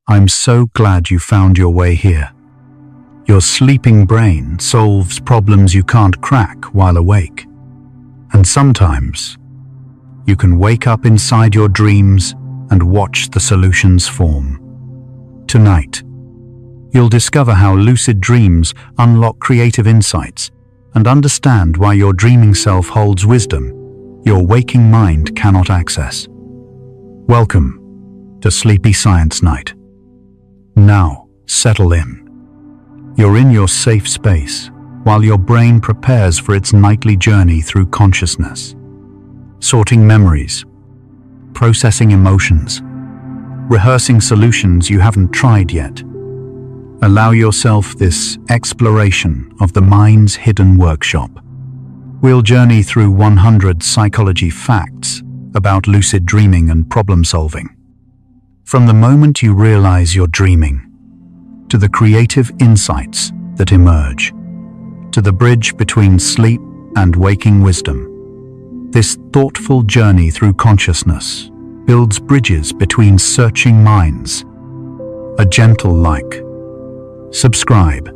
I'm so glad you found your way here. Your sleeping brain solves problems you can't crack while awake. And sometimes, you can wake up inside your dreams and watch the solutions form. Tonight, you'll discover how lucid dreams unlock creative insights and understand why your dreaming self holds wisdom your waking mind cannot access. Welcome to Sleepy Science Night. Now, settle in. You're in your safe space while your brain prepares for its nightly journey through consciousness, sorting memories, processing emotions, rehearsing solutions you haven't tried yet. Allow yourself this exploration of the mind's hidden workshop. We'll journey through 100 psychology facts about lucid dreaming and problem solving. From the moment you realize you're dreaming, to the creative insights that emerge, to the bridge between sleep and waking wisdom. This thoughtful journey through consciousness builds bridges between searching minds. A gentle like, subscribe,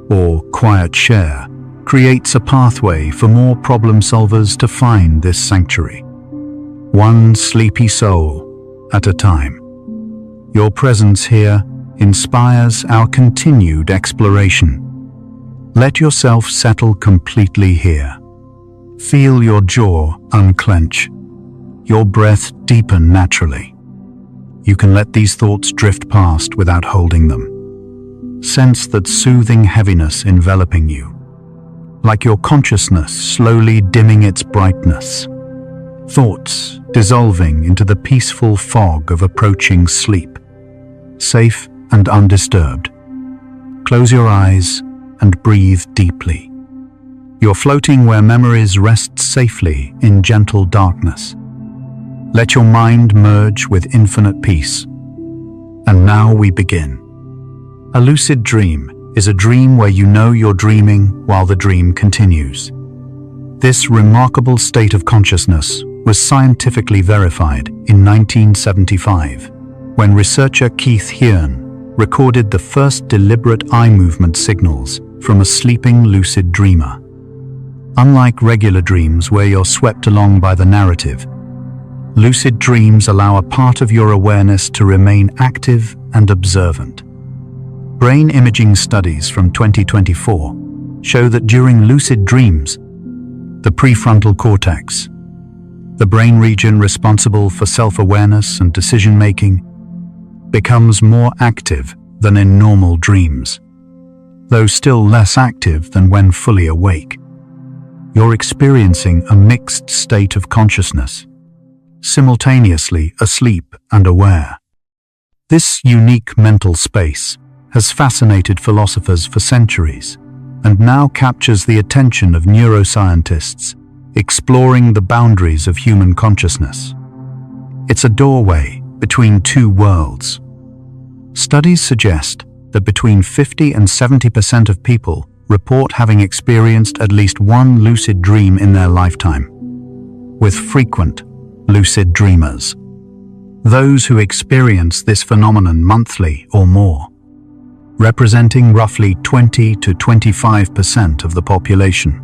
or quiet share creates a pathway for more problem solvers to find this sanctuary. One sleepy soul at a time. Your presence here inspires our continued exploration. Let yourself settle completely here. Feel your jaw unclench, your breath deepen naturally. You can let these thoughts drift past without holding them. Sense that soothing heaviness enveloping you, like your consciousness slowly dimming its brightness. Thoughts dissolving into the peaceful fog of approaching sleep, safe and undisturbed. Close your eyes and breathe deeply. You're floating where memories rest safely in gentle darkness. Let your mind merge with infinite peace. And now we begin. A lucid dream is a dream where you know you're dreaming while the dream continues. This remarkable state of consciousness was scientifically verified in 1975, when researcher Keith Hearn recorded the first deliberate eye movement signals from a sleeping lucid dreamer. Unlike regular dreams where you're swept along by the narrative, lucid dreams allow a part of your awareness to remain active and observant. Brain imaging studies from 2024 show that during lucid dreams, the prefrontal cortex, the brain region responsible for self-awareness and decision-making, becomes more active than in normal dreams, though still less active than when fully awake. You're experiencing a mixed state of consciousness, simultaneously asleep and aware. This unique mental space has fascinated philosophers for centuries and now captures the attention of neuroscientists exploring the boundaries of human consciousness. It's a doorway between two worlds. Studies suggest that between 50 and 70% of people report having experienced at least one lucid dream in their lifetime, with frequent lucid dreamers. Those who experience this phenomenon monthly or more, representing roughly 20 to 25% of the population.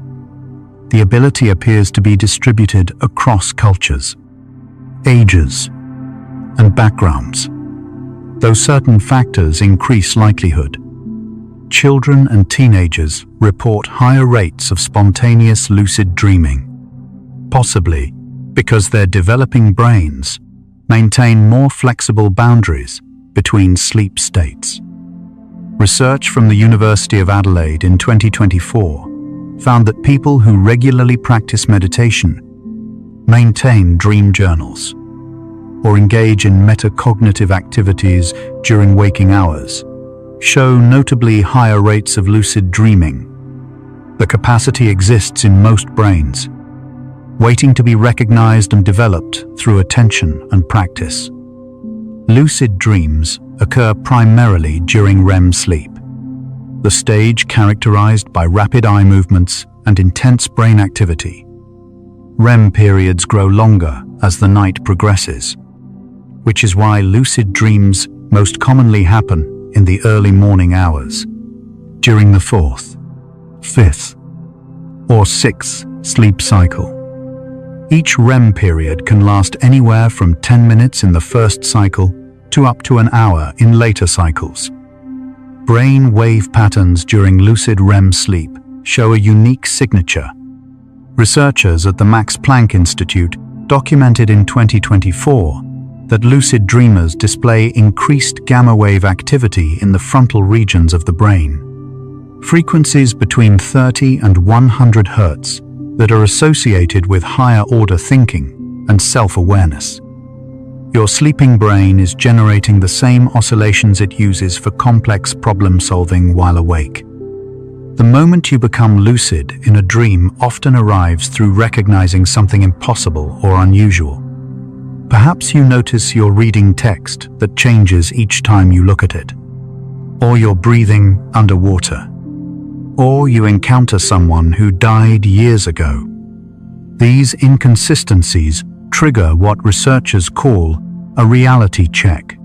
The ability appears to be distributed across cultures, ages, and backgrounds, though certain factors increase likelihood. Children and teenagers report higher rates of spontaneous lucid dreaming, possibly because their developing brains maintain more flexible boundaries between sleep states. Research from the University of Adelaide in 2024 found that people who regularly practice meditation, maintain dream journals, or engage in metacognitive activities during waking hours show notably higher rates of lucid dreaming. The capacity exists in most brains, waiting to be recognized and developed through attention and practice. Lucid dreams occur primarily during REM sleep, the stage characterized by rapid eye movements and intense brain activity. REM periods grow longer as the night progresses, which is why lucid dreams most commonly happen in the early morning hours, during the fourth, fifth, or sixth sleep cycle. Each REM period can last anywhere from 10 minutes in the first cycle to up to an hour in later cycles. Brain wave patterns during lucid REM sleep show a unique signature. Researchers at the Max Planck Institute documented in 2024 that lucid dreamers display increased gamma wave activity in the frontal regions of the brain. Frequencies between 30 and 100 Hz that are associated with higher order thinking and self-awareness. Your sleeping brain is generating the same oscillations it uses for complex problem solving while awake. The moment you become lucid in a dream often arrives through recognizing something impossible or unusual. Perhaps you notice you're reading text that changes each time you look at it, or you're breathing underwater, or you encounter someone who died years ago. These inconsistencies trigger what researchers call a reality check.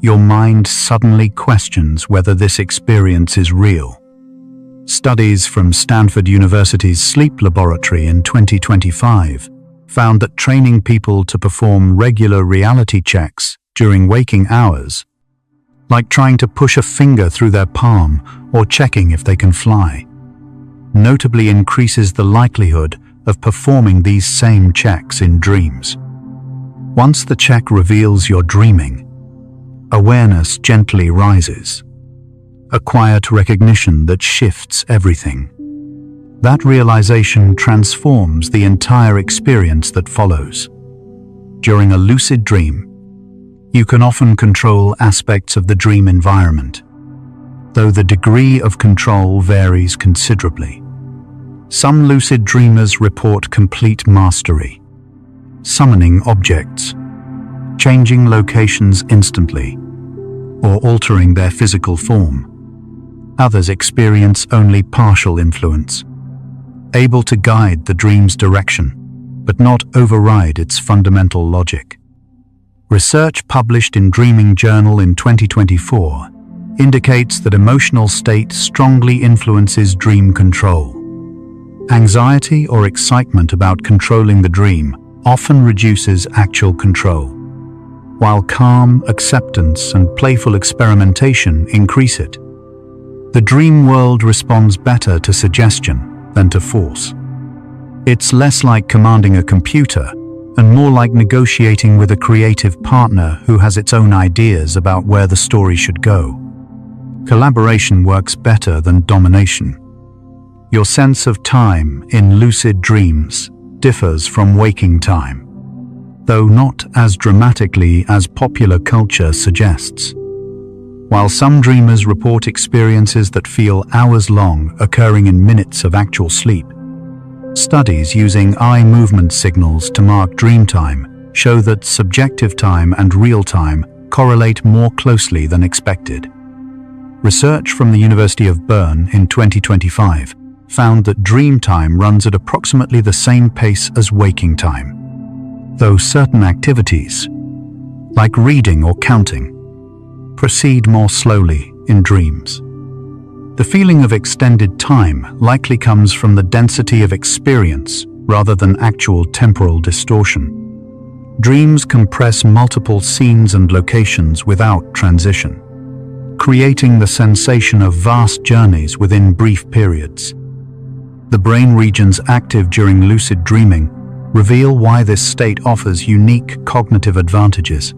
Your mind suddenly questions whether this experience is real. Studies from Stanford University's sleep laboratory in 2025 found that training people to perform regular reality checks during waking hours, like trying to push a finger through their palm or checking if they can fly, notably increases the likelihood of performing these same checks in dreams. Once the check reveals you're dreaming, awareness gently rises, a quiet recognition that shifts everything. That realization transforms the entire experience that follows. During a lucid dream, you can often control aspects of the dream environment, though the degree of control varies considerably. Some lucid dreamers report complete mastery, summoning objects, changing locations instantly, or altering their physical form. Others experience only partial influence, able to guide the dream's direction, but not override its fundamental logic. Research published in Dreaming Journal in 2024 indicates that emotional state strongly influences dream control. Anxiety or excitement about controlling the dream often reduces actual control, while calm, acceptance, and playful experimentation increase it. The dream world responds better to suggestion than to force. It's less like commanding a computer and more like negotiating with a creative partner who has its own ideas about where the story should go. Collaboration works better than domination. Your sense of time in lucid dreams differs from waking time, though not as dramatically as popular culture suggests. While some dreamers report experiences that feel hours long, occurring in minutes of actual sleep, studies using eye movement signals to mark dream time show that subjective time and real time correlate more closely than expected. Research from the University of Bern in 2025 found that dream time runs at approximately the same pace as waking time, though certain activities, like reading or counting, proceed more slowly in dreams. The feeling of extended time likely comes from the density of experience rather than actual temporal distortion. Dreams compress multiple scenes and locations without transition, creating the sensation of vast journeys within brief periods. The brain regions active during lucid dreaming reveal why this state offers unique cognitive advantages.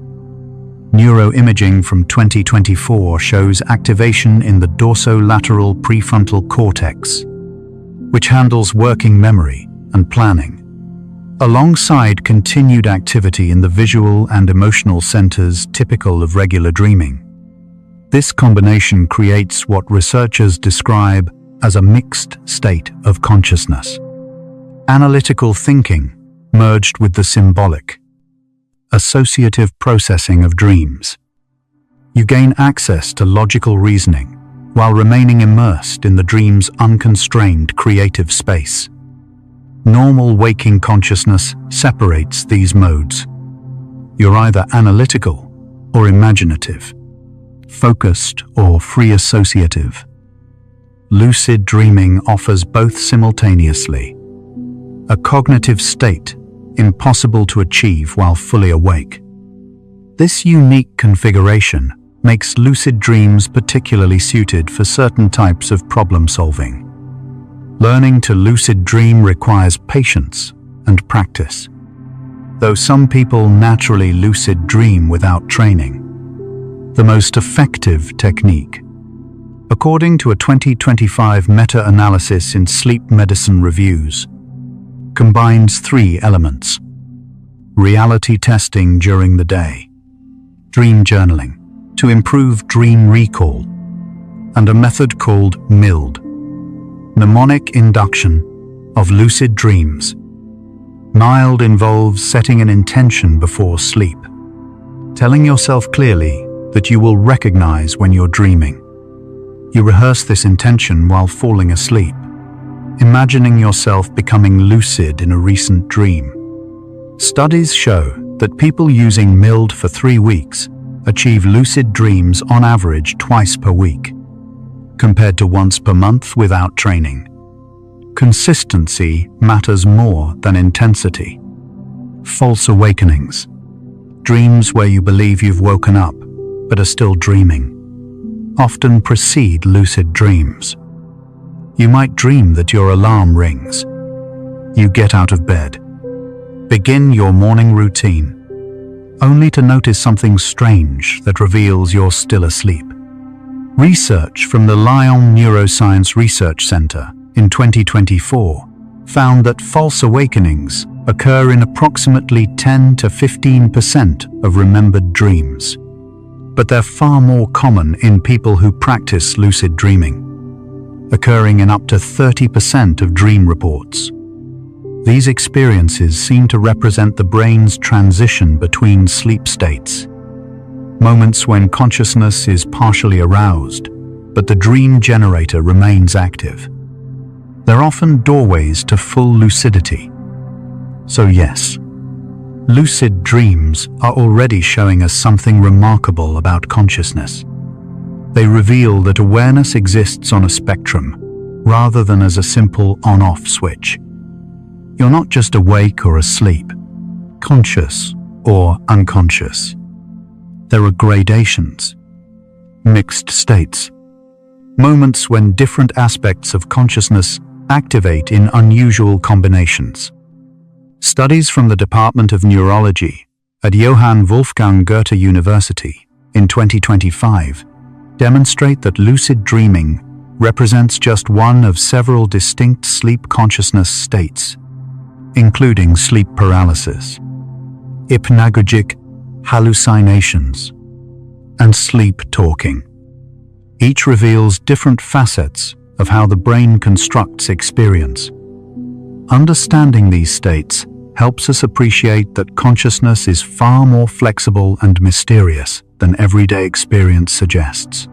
Neuroimaging from 2024 shows activation in the dorsolateral prefrontal cortex, which handles working memory and planning, alongside continued activity in the visual and emotional centers typical of regular dreaming. This combination creates what researchers describe as a mixed state of consciousness. Analytical thinking merged with the symbolic, associative processing of dreams. You gain access to logical reasoning while remaining immersed in the dream's unconstrained creative space. Normal waking consciousness separates these modes. You're either analytical or imaginative, focused or free associative. Lucid dreaming offers both simultaneously. A cognitive state impossible to achieve while fully awake. This unique configuration makes lucid dreams particularly suited for certain types of problem solving. Learning to lucid dream requires patience and practice. Though some people naturally lucid dream without training, the most effective technique, according to a 2025 meta-analysis in Sleep Medicine Reviews, combines 3 elements: reality testing during the day, dream journaling to improve dream recall, and a method called MILD, mnemonic induction of lucid dreams. MILD involves setting an intention before sleep, telling yourself clearly that you will recognize when you're dreaming. You rehearse this intention while falling asleep, imagining yourself becoming lucid in a recent dream. Studies show that people using MILD for 3 weeks achieve lucid dreams on average twice per week, compared to once per month without training. Consistency matters more than intensity. False awakenings, dreams where you believe you've woken up but are still dreaming, often precede lucid dreams. You might dream that your alarm rings. You get out of bed, begin your morning routine, only to notice something strange that reveals you're still asleep. Research from the Lyon Neuroscience Research Center in 2024 found that false awakenings occur in approximately 10 to 15% of remembered dreams, but they're far more common in people who practice lucid dreaming, occurring in up to 30% of dream reports. These experiences seem to represent the brain's transition between sleep states, moments when consciousness is partially aroused, but the dream generator remains active. They're often doorways to full lucidity. So yes, lucid dreams are already showing us something remarkable about consciousness. They reveal that awareness exists on a spectrum, rather than as a simple on-off switch. You're not just awake or asleep, conscious or unconscious. There are gradations, mixed states, moments when different aspects of consciousness activate in unusual combinations. Studies from the Department of Neurology at Johann Wolfgang Goethe University in 2025 demonstrate that lucid dreaming represents just one of several distinct sleep consciousness states, including sleep paralysis, hypnagogic hallucinations, and sleep talking. Each reveals different facets of how the brain constructs experience. Understanding these states helps us appreciate that consciousness is far more flexible and mysterious than everyday experience suggests.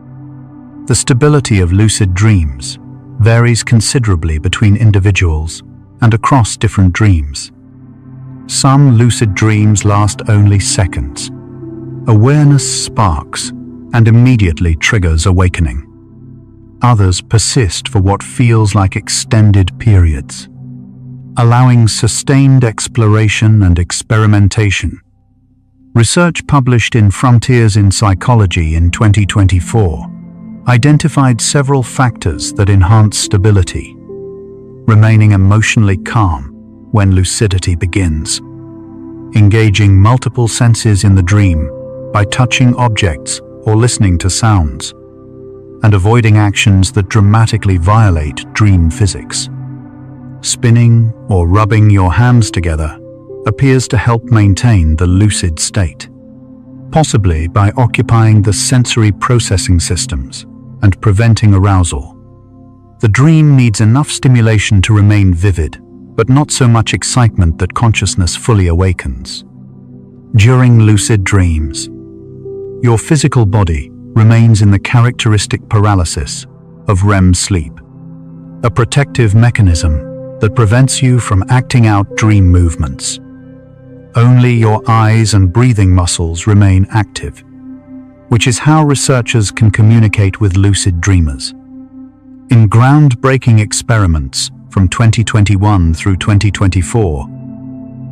The stability of lucid dreams varies considerably between individuals and across different dreams. Some lucid dreams last only seconds. Awareness sparks and immediately triggers awakening. Others persist for what feels like extended periods, allowing sustained exploration and experimentation. Research published in Frontiers in Psychology in 2024 identified several factors that enhance stability: remaining emotionally calm when lucidity begins, engaging multiple senses in the dream by touching objects or listening to sounds, and avoiding actions that dramatically violate dream physics. Spinning or rubbing your hands together appears to help maintain the lucid state, possibly by occupying the sensory processing systems and preventing arousal. The dream needs enough stimulation to remain vivid, but not so much excitement that consciousness fully awakens. During lucid dreams, your physical body remains in the characteristic paralysis of REM sleep, a protective mechanism that prevents you from acting out dream movements. Only your eyes and breathing muscles remain active. which is how researchers can communicate with lucid dreamers. In groundbreaking experiments from 2021 through 2024,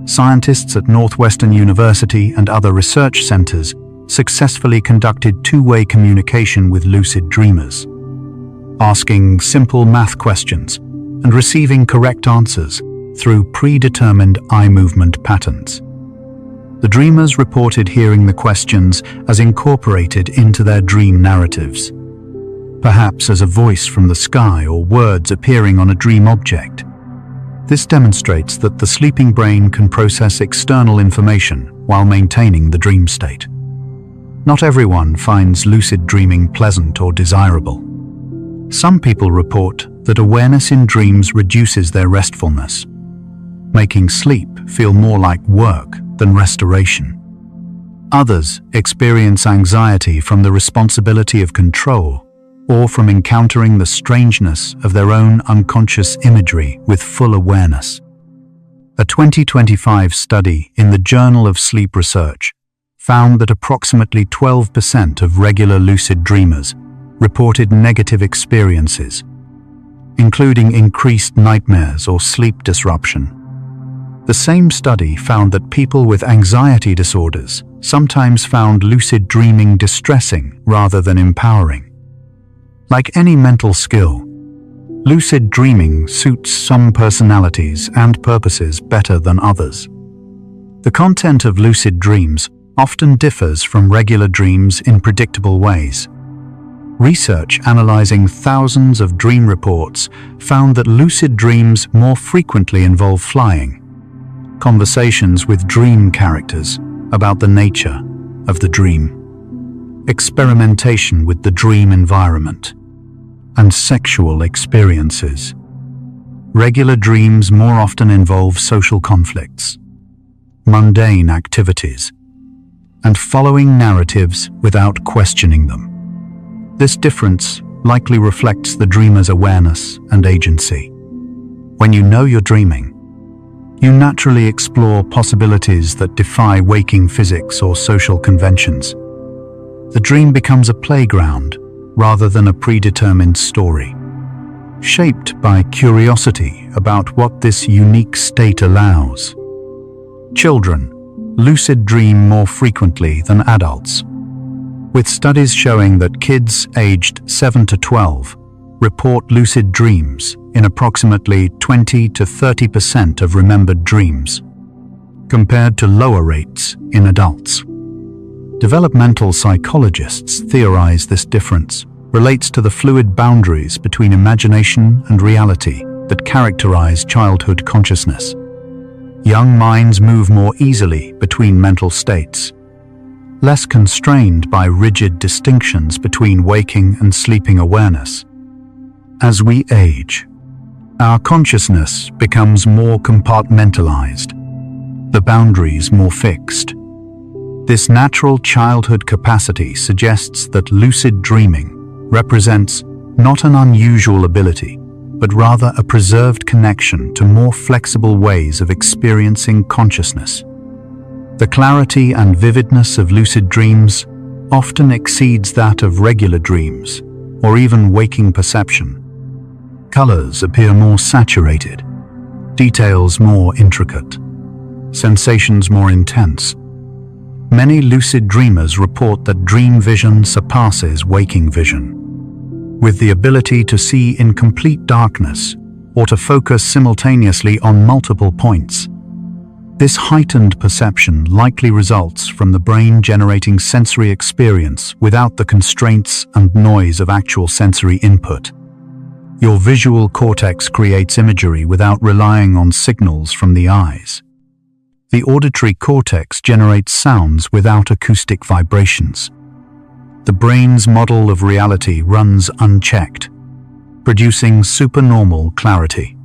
scientists at Northwestern University and other research centers successfully conducted two-way communication with lucid dreamers, asking simple math questions and receiving correct answers through predetermined eye movement patterns. The dreamers reported hearing the questions as incorporated into their dream narratives, perhaps as a voice from the sky or words appearing on a dream object. This demonstrates that the sleeping brain can process external information while maintaining the dream state. Not everyone finds lucid dreaming pleasant or desirable. Some people report that awareness in dreams reduces their restfulness, making sleep feel more like work than restoration. Others experience anxiety from the responsibility of control or from encountering the strangeness of their own unconscious imagery with full awareness. A 2025 study in the Journal of Sleep Research found that approximately 12% of regular lucid dreamers reported negative experiences, including increased nightmares or sleep disruption. The same study found that people with anxiety disorders sometimes found lucid dreaming distressing rather than empowering. Like any mental skill, lucid dreaming suits some personalities and purposes better than others. The content of lucid dreams often differs from regular dreams in predictable ways. Research analyzing thousands of dream reports found that lucid dreams more frequently involve flying, conversations with dream characters about the nature of the dream, experimentation with the dream environment, and sexual experiences. Regular dreams more often involve social conflicts, mundane activities, and following narratives without questioning them. This difference likely reflects the dreamer's awareness and agency. When you know you're dreaming, you naturally explore possibilities that defy waking physics or social conventions. The dream becomes a playground rather than a predetermined story, shaped by curiosity about what this unique state allows. Children lucid dream more frequently than adults, with studies showing that kids aged 7 to 12 report lucid dreams in approximately 20 to 30% of remembered dreams, compared to lower rates in adults. Developmental psychologists theorize this difference relates to the fluid boundaries between imagination and reality that characterize childhood consciousness. Young minds move more easily between mental states, less constrained by rigid distinctions between waking and sleeping awareness. As we age, our consciousness becomes more compartmentalized, the boundaries more fixed. This natural childhood capacity suggests that lucid dreaming represents not an unusual ability, but rather a preserved connection to more flexible ways of experiencing consciousness. The clarity and vividness of lucid dreams often exceeds that of regular dreams, or even waking perception. Colors appear more saturated, details more intricate, sensations more intense. Many lucid dreamers report that dream vision surpasses waking vision, with the ability to see in complete darkness or to focus simultaneously on multiple points. This heightened perception likely results from the brain generating sensory experience without the constraints and noise of actual sensory input. Your visual cortex creates imagery without relying on signals from the eyes. The auditory cortex generates sounds without acoustic vibrations. The brain's model of reality runs unchecked, producing supernormal clarity.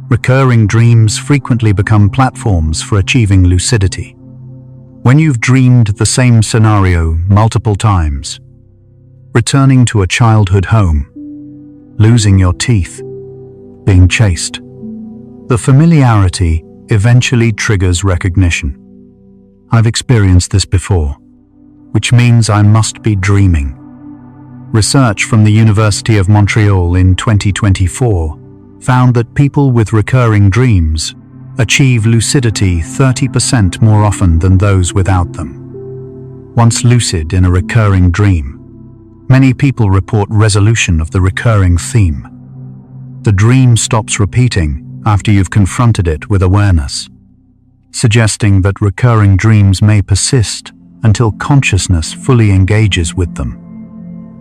Recurring dreams frequently become platforms for achieving lucidity. When you've dreamed the same scenario multiple times, returning to a childhood home, losing your teeth, being chased, the familiarity eventually triggers recognition. I've experienced this before. which means I must be dreaming. Research from the University of Montreal in 2024 found that people with recurring dreams achieve lucidity 30% more often than those without them. Once lucid in a recurring dream, many people report resolution of the recurring theme. The dream stops repeating after you've confronted it with awareness, suggesting that recurring dreams may persist until consciousness fully engages with them.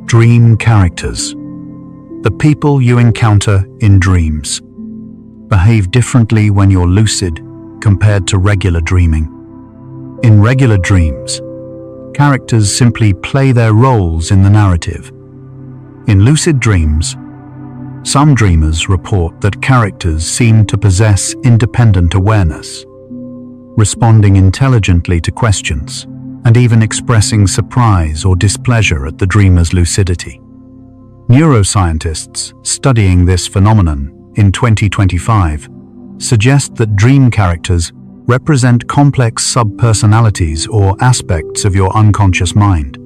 Dream characters. The people you encounter in dreams behave differently when you're lucid compared to regular dreaming. In regular dreams, characters simply play their roles in the narrative. In lucid dreams, some dreamers report that characters seem to possess independent awareness, responding intelligently to questions, and even expressing surprise or displeasure at the dreamer's lucidity. Neuroscientists studying this phenomenon in 2025 suggest that dream characters represent complex subpersonalities or aspects of your unconscious mind,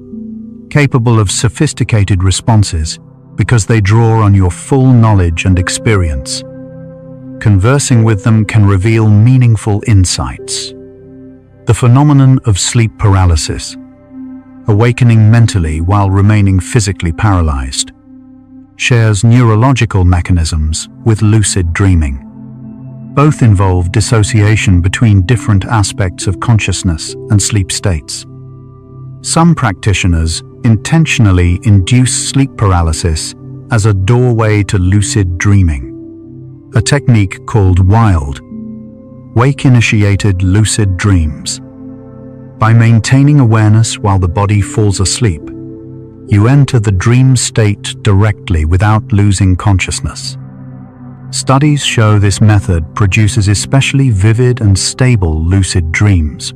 capable of sophisticated responses because they draw on your full knowledge and experience. Conversing with them can reveal meaningful insights. The phenomenon of sleep paralysis, awakening mentally while remaining physically paralyzed, shares neurological mechanisms with lucid dreaming. Both involve dissociation between different aspects of consciousness and sleep states. Some practitioners intentionally induce sleep paralysis as a doorway to lucid dreaming, a technique called WILD, wake-initiated lucid dreams. By maintaining awareness while the body falls asleep, you enter the dream state directly without losing consciousness. Studies show this method produces especially vivid and stable lucid dreams,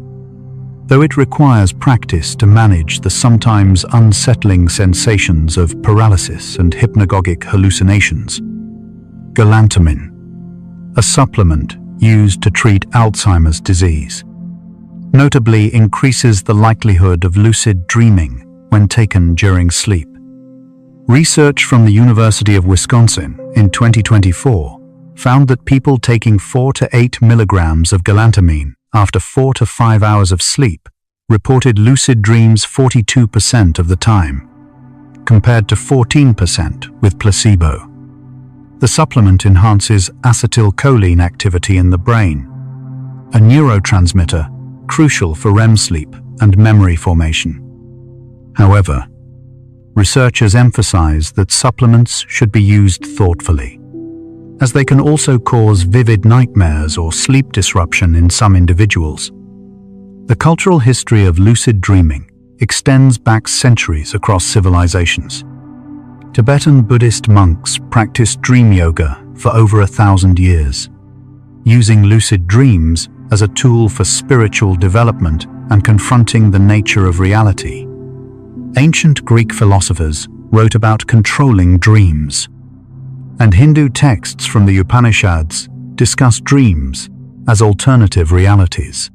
though it requires practice to manage the sometimes unsettling sensations of paralysis and hypnagogic hallucinations. Galantamine, a supplement used to treat Alzheimer's disease, notably increases the likelihood of lucid dreaming when taken during sleep. Research from the University of Wisconsin in 2024 found that people taking 4 to 8 milligrams of galantamine after 4 to 5 hours of sleep reported lucid dreams 42% of the time, compared to 14% with placebo. The supplement enhances acetylcholine activity in the brain, a neurotransmitter crucial for REM sleep and memory formation. However, researchers emphasize that supplements should be used thoughtfully, as they can also cause vivid nightmares or sleep disruption in some individuals. The cultural history of lucid dreaming extends back centuries across civilizations. Tibetan Buddhist monks practiced dream yoga for over 1,000 years, using lucid dreams as a tool for spiritual development and confronting the nature of reality. Ancient Greek philosophers wrote about controlling dreams, and Hindu texts from the Upanishads discuss dreams as alternative realities.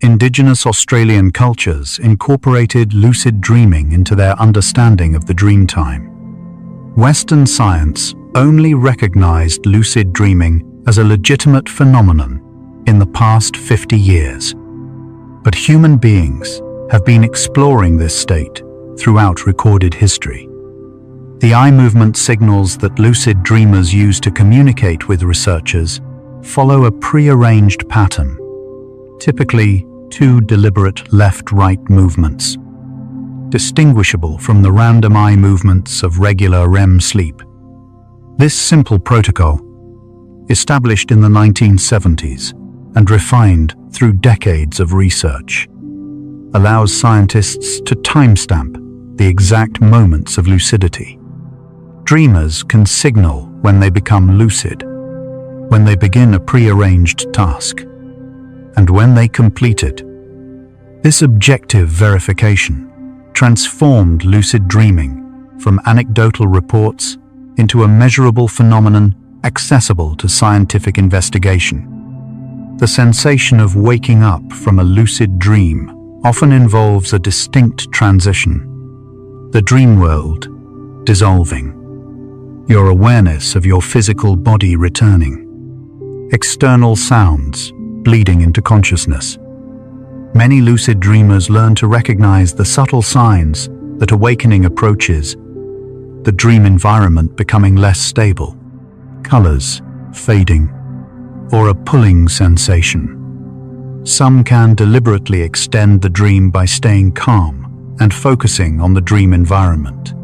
Indigenous Australian cultures incorporated lucid dreaming into their understanding of the dream time. Western science only recognized lucid dreaming as a legitimate phenomenon in the past 50 years. But human beings have been exploring this state throughout recorded history. The eye movement signals that lucid dreamers use to communicate with researchers follow a prearranged pattern, typically 2 deliberate left-right movements, distinguishable from the random eye movements of regular REM sleep. This simple protocol, established in the 1970s and refined through decades of research, allows scientists to timestamp the exact moments of lucidity. Dreamers can signal when they become lucid, when they begin a prearranged task, and when they complete it. This objective verification transformed lucid dreaming from anecdotal reports into a measurable phenomenon accessible to scientific investigation. The sensation of waking up from a lucid dream often involves a distinct transition, the dream world dissolving, your awareness of your physical body returning, external sounds bleeding into consciousness. Many lucid dreamers learn to recognize the subtle signs that awakening approaches, the dream environment becoming less stable, colors fading, or a pulling sensation. Some can deliberately extend the dream by staying calm and focusing on the dream environment,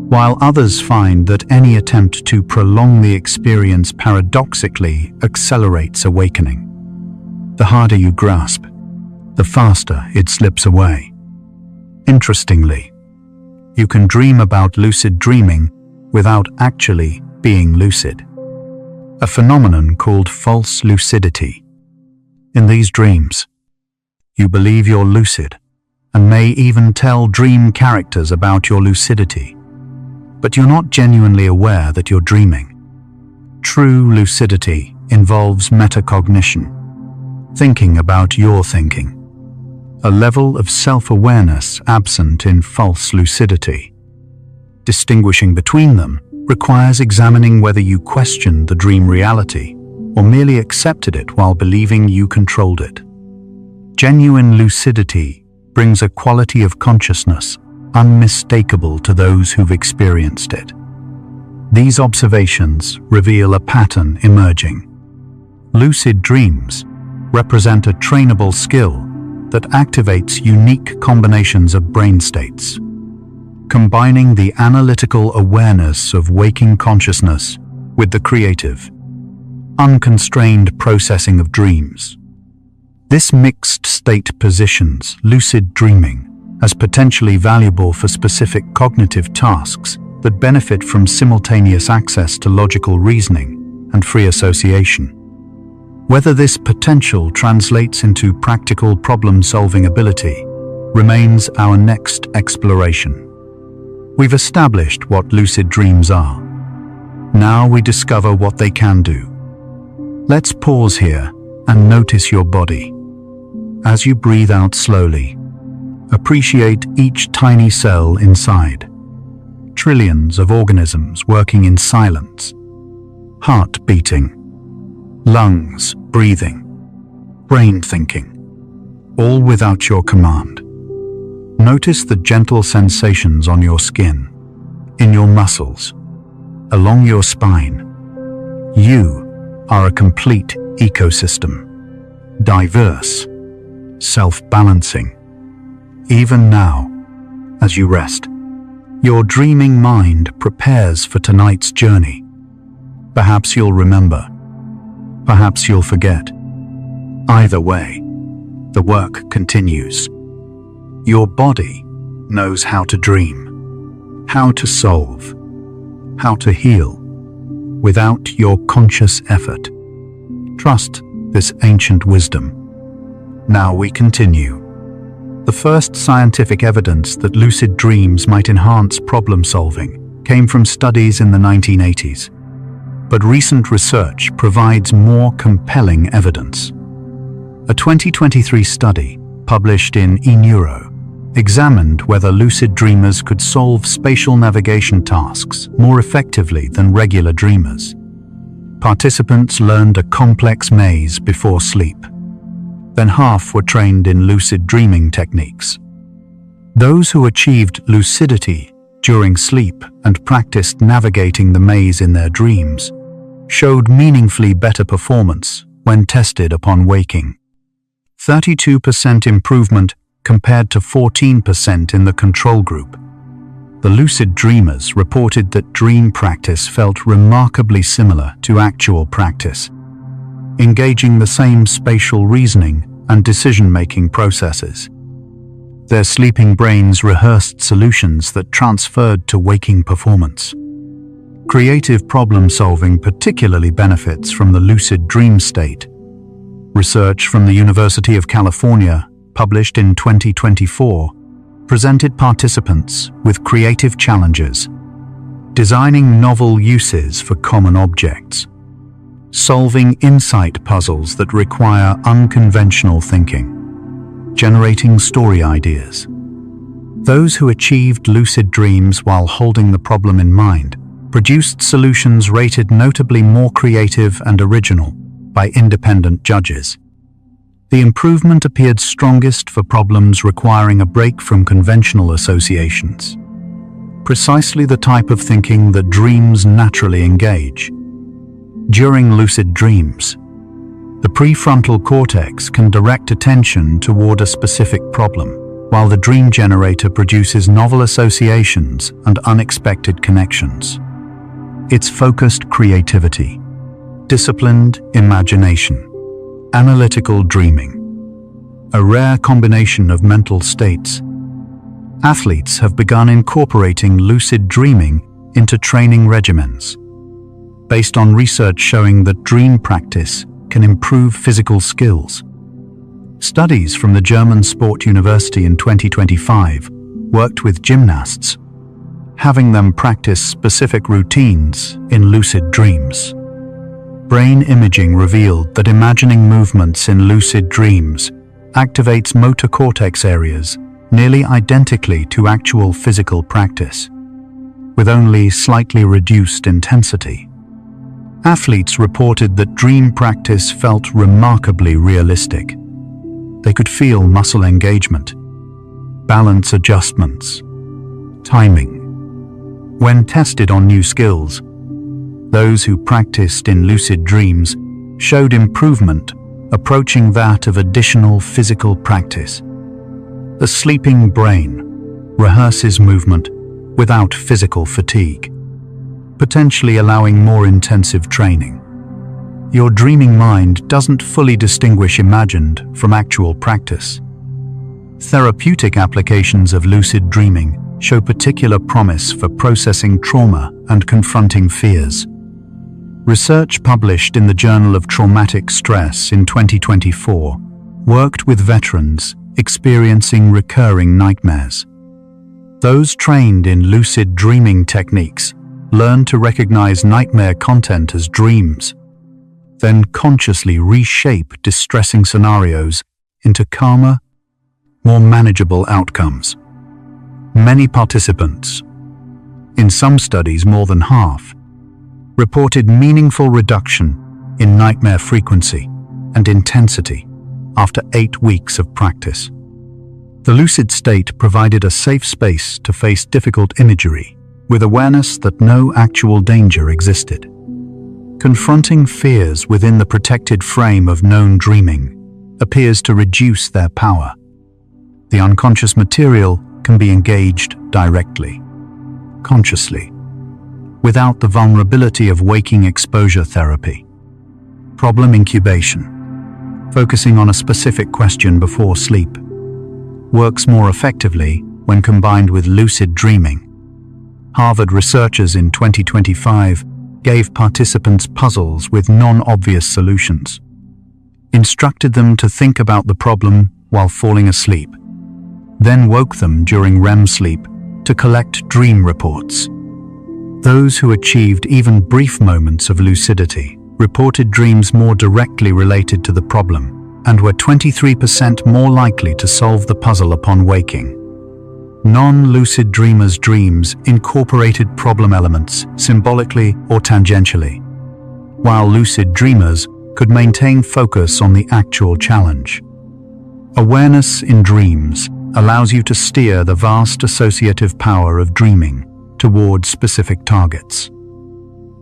while others find that any attempt to prolong the experience paradoxically accelerates awakening. The harder you grasp, the faster it slips away. Interestingly, you can dream about lucid dreaming without actually being lucid, a phenomenon called false lucidity. In these dreams, you believe you're lucid and may even tell dream characters about your lucidity, but you're not genuinely aware that you're dreaming. True lucidity involves metacognition, thinking about your thinking, a level of self-awareness absent in false lucidity. Distinguishing between them requires examining whether you questioned the dream reality or merely accepted it while believing you controlled it. Genuine lucidity brings a quality of consciousness unmistakable to those who've experienced it. These observations reveal a pattern emerging. Lucid dreams represent a trainable skill that activates unique combinations of brain states, combining the analytical awareness of waking consciousness with the creative, unconstrained processing of dreams. This mixed state positions lucid dreaming as potentially valuable for specific cognitive tasks that benefit from simultaneous access to logical reasoning and free association. Whether this potential translates into practical problem-solving ability remains our next exploration. We've established what lucid dreams are. Now we discover what they can do. Let's pause here and notice your body. As you breathe out slowly, appreciate each tiny cell inside. Trillions of organisms working in silence. Heart beating, lungs breathing, brain thinking, all without your command. Notice the gentle sensations on your skin, in your muscles, along your spine. You are a complete ecosystem, diverse, self-balancing. Even now, as you rest, your dreaming mind prepares for tonight's journey. Perhaps you'll remember. Perhaps you'll forget. Either way, the work continues. Your body knows how to dream, how to solve, how to heal, without your conscious effort. Trust this ancient wisdom. Now we continue. The first scientific evidence that lucid dreams might enhance problem solving came from studies in the 1980s. But recent research provides more compelling evidence. A 2023 study, published in eNeuro, examined whether lucid dreamers could solve spatial navigation tasks more effectively than regular dreamers. Participants learned a complex maze before sleep. Then half were trained in lucid dreaming techniques. Those who achieved lucidity during sleep and practiced navigating the maze in their dreams showed meaningfully better performance when tested upon waking. 32% improvement compared to 14% in the control group. The lucid dreamers reported that dream practice felt remarkably similar to actual practice, engaging the same spatial reasoning and decision-making processes. Their sleeping brains rehearsed solutions that transferred to waking performance. Creative problem-solving particularly benefits from the lucid dream state. Research from the University of California, published in 2024, presented participants with creative challenges, designing novel uses for common objects, solving insight puzzles that require unconventional thinking, generating story ideas. Those who achieved lucid dreams while holding the problem in mind produced solutions rated notably more creative and original by independent judges. The improvement appeared strongest for problems requiring a break from conventional associations, precisely the type of thinking that dreams naturally engage. During lucid dreams, the prefrontal cortex can direct attention toward a specific problem, while the dream generator produces novel associations and unexpected connections. It's focused creativity, disciplined imagination, analytical dreaming, a rare combination of mental states. Athletes have begun incorporating lucid dreaming into training regimens, based on research showing that dream practice can improve physical skills. Studies from the German Sport University in 2025 worked with gymnasts, having them practice specific routines in lucid dreams. Brain imaging revealed that imagining movements in lucid dreams activates motor cortex areas nearly identically to actual physical practice, with only slightly reduced intensity. Athletes reported that dream practice felt remarkably realistic. They could feel muscle engagement, balance adjustments, timing. When tested on new skills, those who practiced in lucid dreams showed improvement approaching that of additional physical practice. The sleeping brain rehearses movement without physical fatigue, potentially allowing more intensive training. Your dreaming mind doesn't fully distinguish imagined from actual practice. Therapeutic applications of lucid dreaming show particular promise for processing trauma and confronting fears. Research published in the Journal of Traumatic Stress in 2024 worked with veterans experiencing recurring nightmares. Those trained in lucid dreaming techniques learn to recognize nightmare content as dreams, then consciously reshape distressing scenarios into calmer, more manageable outcomes. Many participants, in some studies more than half, reported meaningful reduction in nightmare frequency and intensity after 8 weeks of practice. The lucid state provided a safe space to face difficult imagery with awareness that no actual danger existed. Confronting fears within the protected frame of known dreaming appears to reduce their power. The unconscious material can be engaged directly, consciously, without the vulnerability of waking exposure therapy. Problem incubation, focusing on a specific question before sleep, works more effectively when combined with lucid dreaming. Harvard researchers in 2025 gave participants puzzles with non-obvious solutions, instructed them to think about the problem while falling asleep, then woke them during REM sleep to collect dream reports. Those who achieved even brief moments of lucidity reported dreams more directly related to the problem and were 23% more likely to solve the puzzle upon waking. Non-lucid dreamers' dreams incorporated problem elements symbolically or tangentially, while lucid dreamers could maintain focus on the actual challenge. Awareness in dreams allows you to steer the vast associative power of dreaming towards specific targets.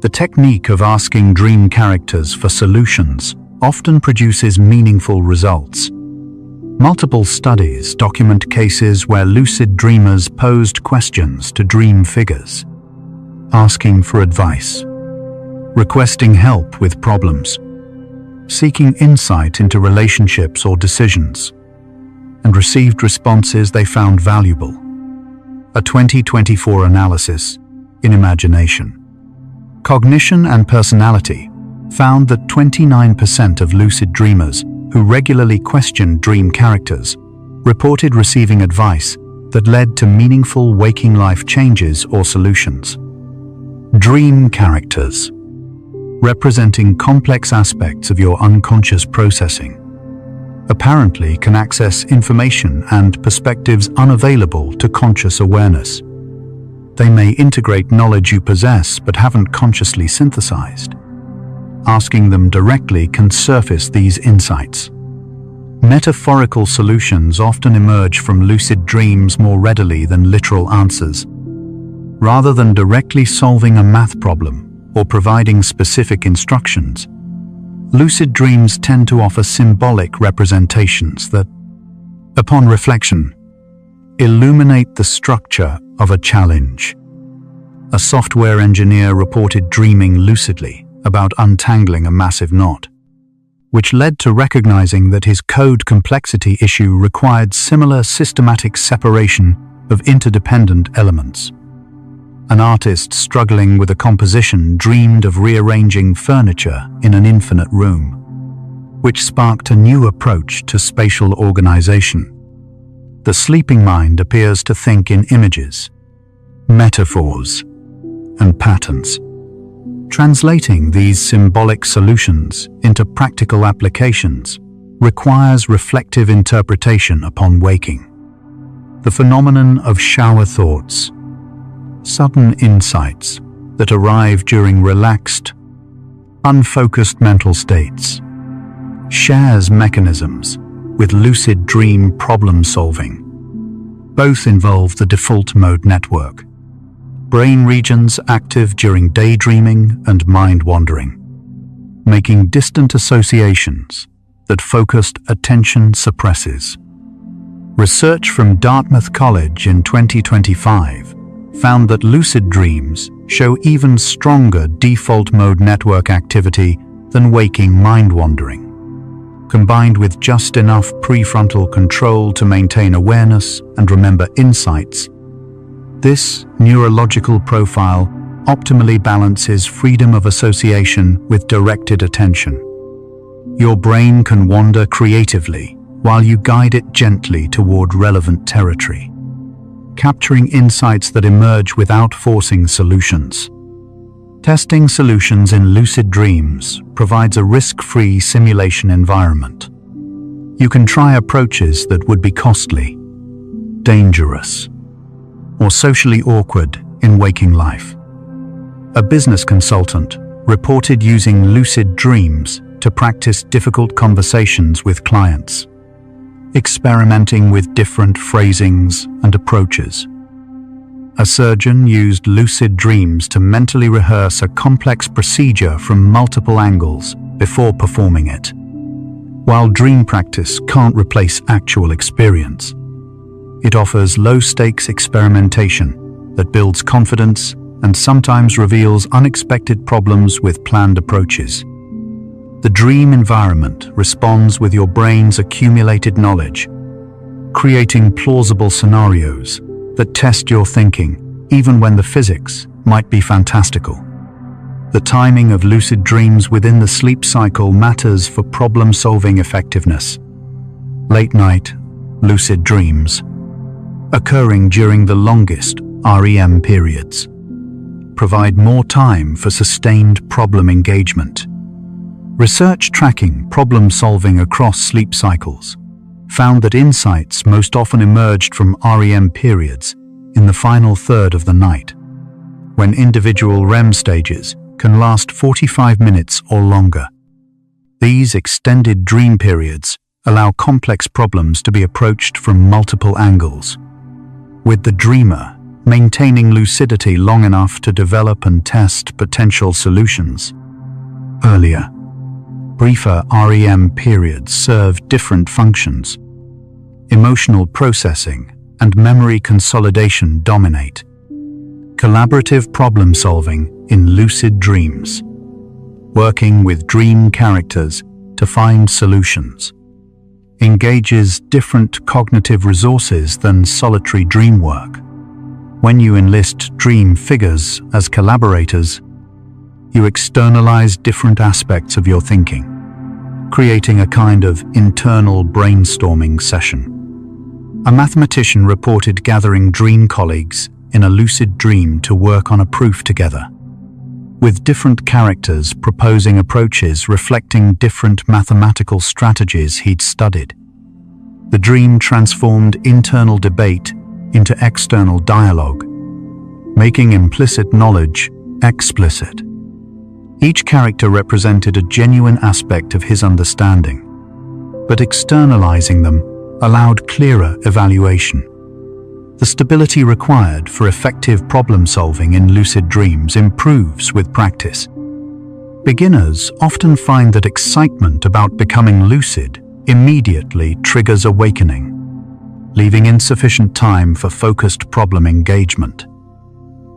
The technique of asking dream characters for solutions often produces meaningful results. Multiple studies document cases where lucid dreamers posed questions to dream figures, asking for advice, requesting help with problems, seeking insight into relationships or decisions, and received responses they found valuable. A 2024 analysis in Imagination, Cognition and Personality found that 29% of lucid dreamers who regularly questioned dream characters reported receiving advice that led to meaningful waking life changes or solutions. Dream characters, representing complex aspects of your unconscious processing, apparently can access information and perspectives unavailable to conscious awareness. They may integrate knowledge you possess but haven't consciously synthesized. Asking them directly can surface these insights. Metaphorical solutions often emerge from lucid dreams more readily than literal answers. Rather than directly solving a math problem or providing specific instructions, lucid dreams tend to offer symbolic representations that, upon reflection, illuminate the structure of a challenge. A software engineer reported dreaming lucidly about untangling a massive knot, which led to recognizing that his code complexity issue required similar systematic separation of interdependent elements. An artist struggling with a composition dreamed of rearranging furniture in an infinite room, which sparked a new approach to spatial organization. The sleeping mind appears to think in images, metaphors, and patterns. Translating these symbolic solutions into practical applications requires reflective interpretation upon waking. The phenomenon of shower thoughts, sudden insights that arrive during relaxed, unfocused mental states, shares mechanisms with lucid dream problem solving. Both involve the default mode network, brain regions active during daydreaming and mind wandering, making distant associations that focused attention suppresses. Research from Dartmouth College in 2025 found that lucid dreams show even stronger default mode network activity than waking mind wandering. Combined with just enough prefrontal control to maintain awareness and remember insights, this neurological profile optimally balances freedom of association with directed attention. Your brain can wander creatively while you guide it gently toward relevant territory, capturing insights that emerge without forcing solutions. Testing solutions in lucid dreams provides a risk-free simulation environment. You can try approaches that would be costly, dangerous, or socially awkward in waking life. A business consultant reported using lucid dreams to practice difficult conversations with clients, experimenting with different phrasings and approaches. A surgeon used lucid dreams to mentally rehearse a complex procedure from multiple angles before performing it. While dream practice can't replace actual experience, it offers low-stakes experimentation that builds confidence and sometimes reveals unexpected problems with planned approaches. The dream environment responds with your brain's accumulated knowledge, creating plausible scenarios that test your thinking even when the physics might be fantastical. The timing of lucid dreams within the sleep cycle matters for problem-solving effectiveness. Late night, lucid dreams, occurring during the longest REM periods, provide more time for sustained problem engagement. Research tracking problem-solving across sleep cycles found that insights most often emerged from REM periods in the final third of the night, when individual REM stages can last 45 minutes or longer. These extended dream periods allow complex problems to be approached from multiple angles, with the dreamer maintaining lucidity long enough to develop and test potential solutions. Earlier, briefer REM periods serve different functions. Emotional processing and memory consolidation dominate. Collaborative problem-solving in lucid dreams, working with dream characters to find solutions, engages different cognitive resources than solitary dream work. When you enlist dream figures as collaborators, you externalize different aspects of your thinking, creating a kind of internal brainstorming session. A mathematician reported gathering dream colleagues in a lucid dream to work on a proof together, with different characters proposing approaches reflecting different mathematical strategies he'd studied. The dream transformed internal debate into external dialogue, making implicit knowledge explicit. Each character represented a genuine aspect of his understanding, but externalizing them allowed clearer evaluation. The stability required for effective problem-solving in lucid dreams improves with practice. Beginners often find that excitement about becoming lucid immediately triggers awakening, leaving insufficient time for focused problem engagement.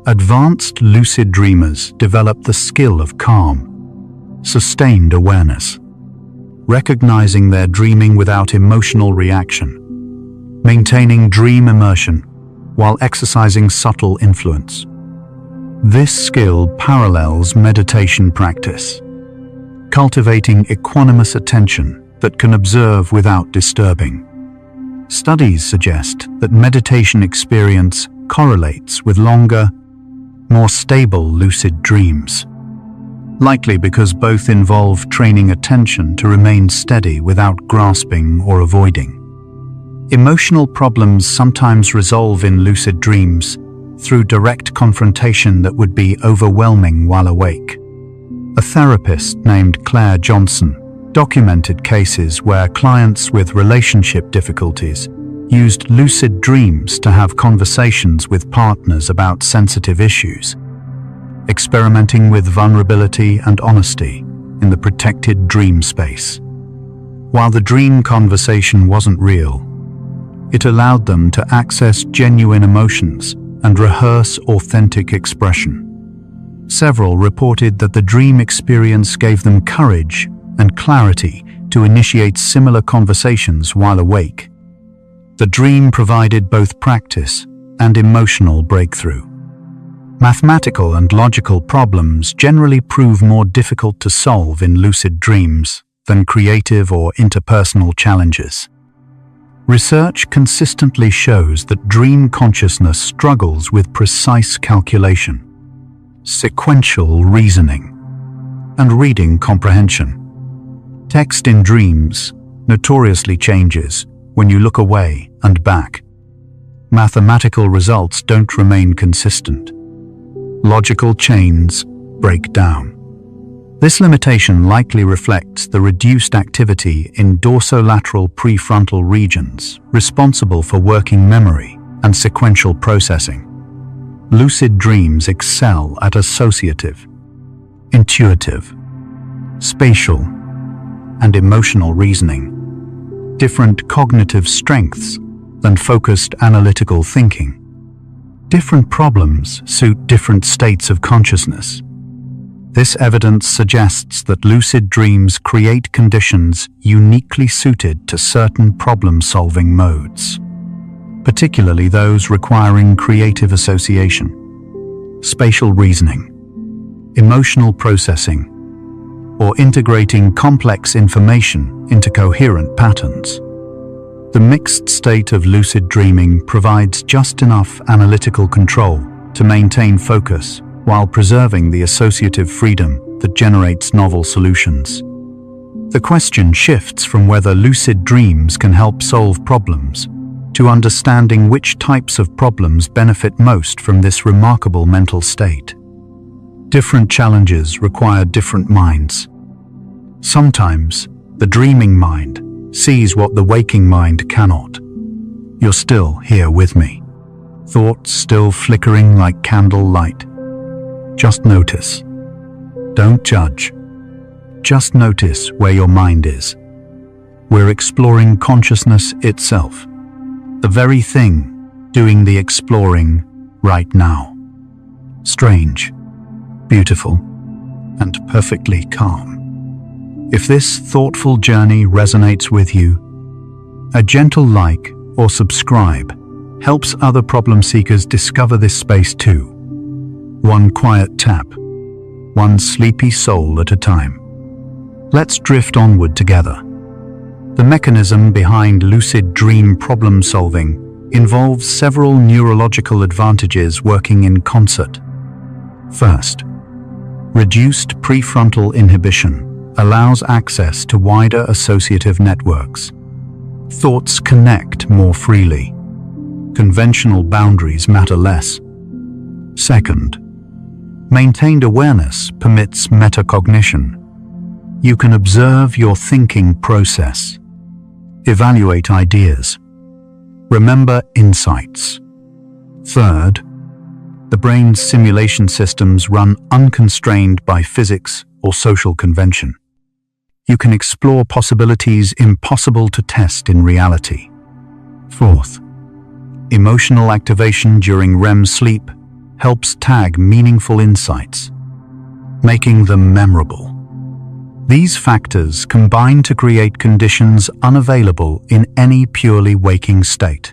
Advanced lucid dreamers develop the skill of calm, sustained awareness, recognizing their dreaming without emotional reaction, maintaining dream immersion while exercising subtle influence. This skill parallels meditation practice, cultivating equanimous attention that can observe without disturbing. Studies suggest that meditation experience correlates with longer, more stable lucid dreams, likely because both involve training attention to remain steady without grasping or avoiding. Emotional problems sometimes resolve in lucid dreams through direct confrontation that would be overwhelming while awake. A therapist named Claire Johnson documented cases where clients with relationship difficulties used lucid dreams to have conversations with partners about sensitive issues, experimenting with vulnerability and honesty in the protected dream space. While the dream conversation wasn't real, it allowed them to access genuine emotions and rehearse authentic expression. Several reported that the dream experience gave them courage and clarity to initiate similar conversations while awake. The dream provided both practice and emotional breakthrough. Mathematical and logical problems generally prove more difficult to solve in lucid dreams than creative or interpersonal challenges. Research consistently shows that dream consciousness struggles with precise calculation, sequential reasoning, and reading comprehension. Text in dreams notoriously changes when you look away and back. Mathematical results don't remain consistent. Logical chains break down. This limitation likely reflects the reduced activity in dorsolateral prefrontal regions responsible for working memory and sequential processing. Lucid dreams excel at associative, intuitive, spatial, and emotional reasoning, different cognitive strengths than focused analytical thinking. Different problems suit different states of consciousness. This evidence suggests that lucid dreams create conditions uniquely suited to certain problem-solving modes, particularly those requiring creative association, spatial reasoning, emotional processing, or integrating complex information into coherent patterns. The mixed state of lucid dreaming provides just enough analytical control to maintain focus while preserving the associative freedom that generates novel solutions. The question shifts from whether lucid dreams can help solve problems to understanding which types of problems benefit most from this remarkable mental state. Different challenges require different minds. Sometimes, the dreaming mind sees what the waking mind cannot. You're still here with me. Thoughts still flickering like candle light. Just notice. Don't judge. Just notice where your mind is. We're exploring consciousness itself, the very thing doing the exploring right now. Strange, beautiful, and perfectly calm. If this thoughtful journey resonates with you, a gentle like or subscribe helps other problem seekers discover this space too. One quiet tap, one sleepy soul at a time. Let's drift onward together. The mechanism behind lucid dream problem solving involves several neurological advantages working in concert. First, reduced prefrontal inhibition allows access to wider associative networks. Thoughts connect more freely. Conventional boundaries matter less. Second, maintained awareness permits metacognition. You can observe your thinking process, evaluate ideas, remember insights. Third, the brain's simulation systems run unconstrained by physics or social convention. You can explore possibilities impossible to test in reality. Fourth, emotional activation during REM sleep helps tag meaningful insights, making them memorable. These factors combine to create conditions unavailable in any purely waking state.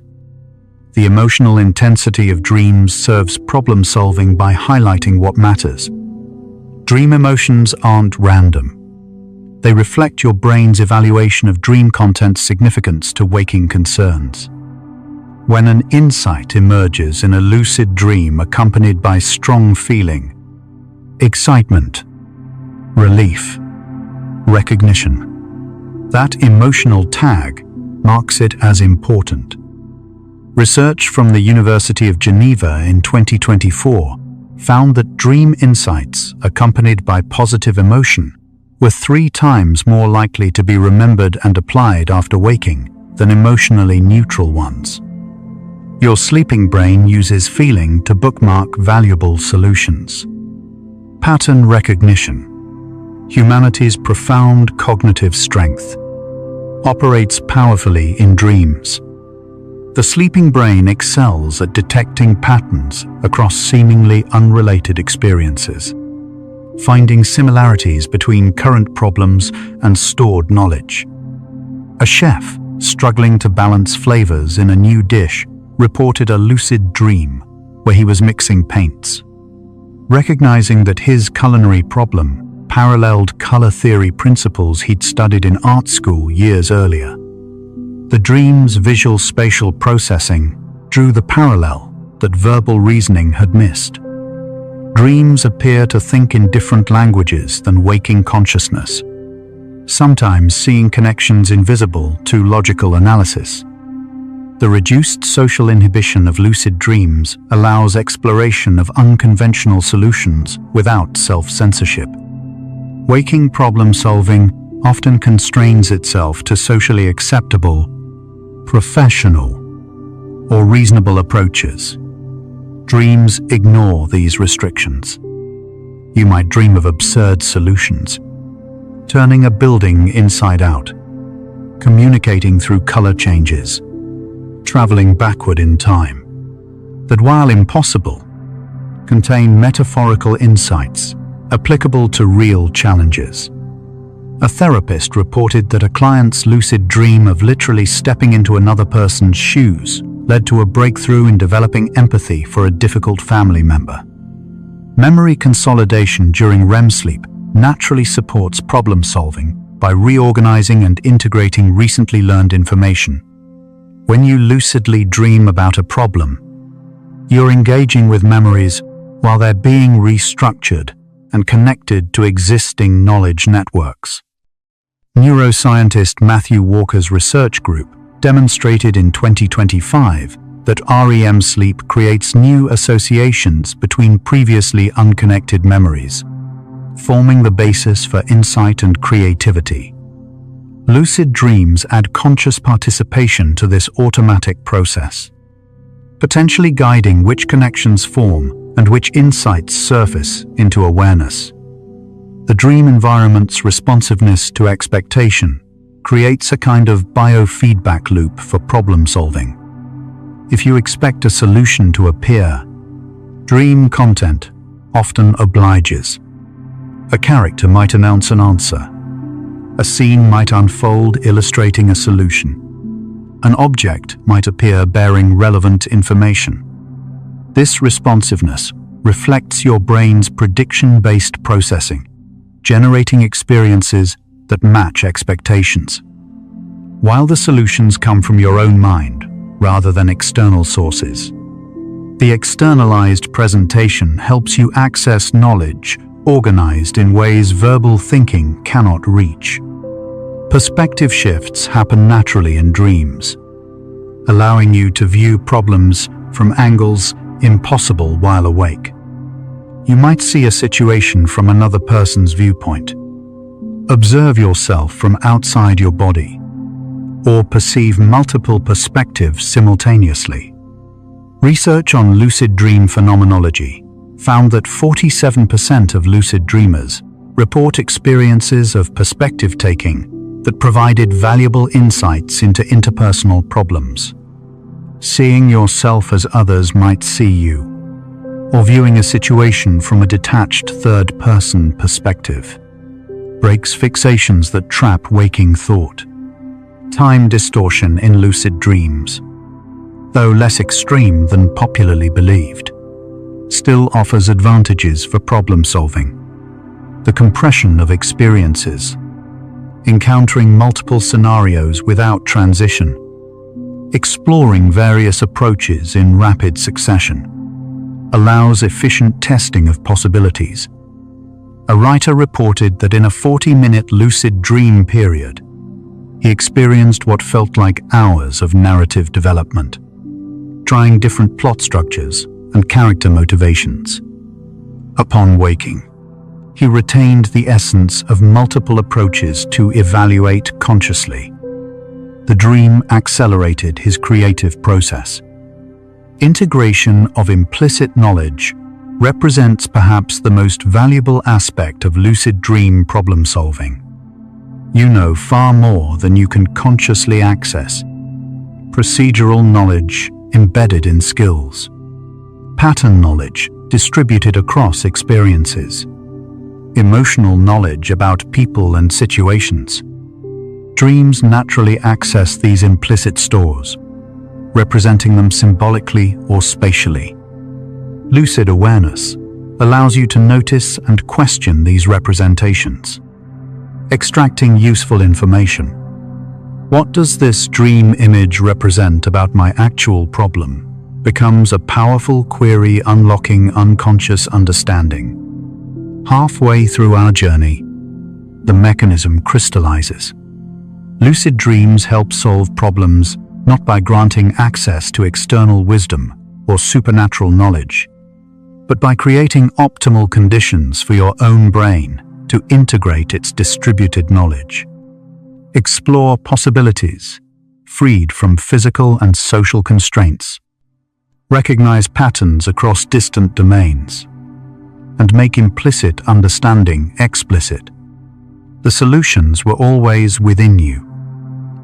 The emotional intensity of dreams serves problem solving by highlighting what matters. Dream emotions aren't random. They reflect your brain's evaluation of dream content's significance to waking concerns. When an insight emerges in a lucid dream accompanied by strong feeling, excitement, relief, recognition, that emotional tag marks it as important. Research from the University of Geneva in 2024 found that dream insights accompanied by positive emotion were 3 times more likely to be remembered and applied after waking than emotionally neutral ones. Your sleeping brain uses feeling to bookmark valuable solutions. Pattern recognition, humanity's profound cognitive strength, operates powerfully in dreams. The sleeping brain excels at detecting patterns across seemingly unrelated experiences, finding similarities between current problems and stored knowledge. A chef struggling to balance flavors in a new dish reported a lucid dream where he was mixing paints. Recognizing that his culinary problem paralleled color theory principles he'd studied in art school years earlier. The dream's visual spatial processing drew the parallel that verbal reasoning had missed. Dreams appear to think in different languages than waking consciousness, sometimes seeing connections invisible to logical analysis. The reduced social inhibition of lucid dreams allows exploration of unconventional solutions without self-censorship. Waking problem solving often constrains itself to socially acceptable, professional, or reasonable approaches. Dreams ignore these restrictions. You might dream of absurd solutions, turning a building inside out, communicating through color changes, traveling backward in time, that while impossible, contain metaphorical insights applicable to real challenges. A therapist reported that a client's lucid dream of literally stepping into another person's shoes led to a breakthrough in developing empathy for a difficult family member. Memory consolidation during REM sleep naturally supports problem solving by reorganizing and integrating recently learned information. When you lucidly dream about a problem, you're engaging with memories while they're being restructured and connected to existing knowledge networks. Neuroscientist Matthew Walker's research group demonstrated in 2025 that REM sleep creates new associations between previously unconnected memories, forming the basis for insight and creativity. Lucid dreams add conscious participation to this automatic process, potentially guiding which connections form and which insights surface into awareness. The dream environment's responsiveness to expectation creates a kind of biofeedback loop for problem solving. If you expect a solution to appear, dream content often obliges. A character might announce an answer. A scene might unfold illustrating a solution. An object might appear bearing relevant information. This responsiveness reflects your brain's prediction-based processing, generating experiences that match expectations. While the solutions come from your own mind rather than external sources, the externalized presentation helps you access knowledge organized in ways verbal thinking cannot reach. Perspective shifts happen naturally in dreams, allowing you to view problems from angles impossible while awake. You might see a situation from another person's viewpoint, observe yourself from outside your body, or perceive multiple perspectives simultaneously. Research on lucid dream phenomenology found that 47% of lucid dreamers report experiences of perspective taking that provided valuable insights into interpersonal problems. Seeing yourself as others might see you, or viewing a situation from a detached third-person perspective, breaks fixations that trap waking thought. Time distortion in lucid dreams, though less extreme than popularly believed, still offers advantages for problem-solving. The compression of experiences, encountering multiple scenarios without transition, exploring various approaches in rapid succession, allows efficient testing of possibilities. A writer reported that in a 40-minute lucid dream period, he experienced what felt like hours of narrative development, trying different plot structures and character motivations. Upon waking, he retained the essence of multiple approaches to evaluate consciously. The dream accelerated his creative process. Integration of implicit knowledge represents perhaps the most valuable aspect of lucid dream problem solving. You know far more than you can consciously access. Procedural knowledge embedded in skills. Pattern knowledge distributed across experiences. Emotional knowledge about people and situations. Dreams naturally access these implicit stores, representing them symbolically or spatially. Lucid awareness allows you to notice and question these representations, extracting useful information. What does this dream image represent about my actual problem becomes a powerful query unlocking unconscious understanding. Halfway through our journey, the mechanism crystallizes. Lucid dreams help solve problems not by granting access to external wisdom or supernatural knowledge, but by creating optimal conditions for your own brain to integrate its distributed knowledge. Explore possibilities, freed from physical and social constraints. Recognize patterns across distant domains, and make implicit understanding explicit. The solutions were always within you.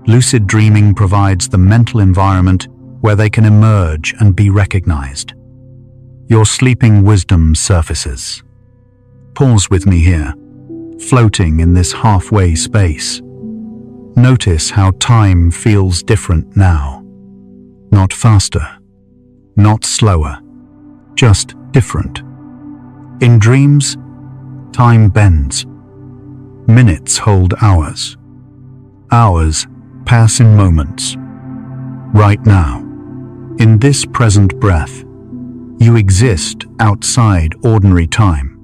Lucid dreaming provides the mental environment where they can emerge and be recognized. Your sleeping wisdom surfaces. Pause with me here, floating in this halfway space. Notice how time feels different now. Not faster, not slower, just different. In dreams, time bends. Minutes hold hours. Hours pass in moments. Right now, in this present breath, you exist outside ordinary time.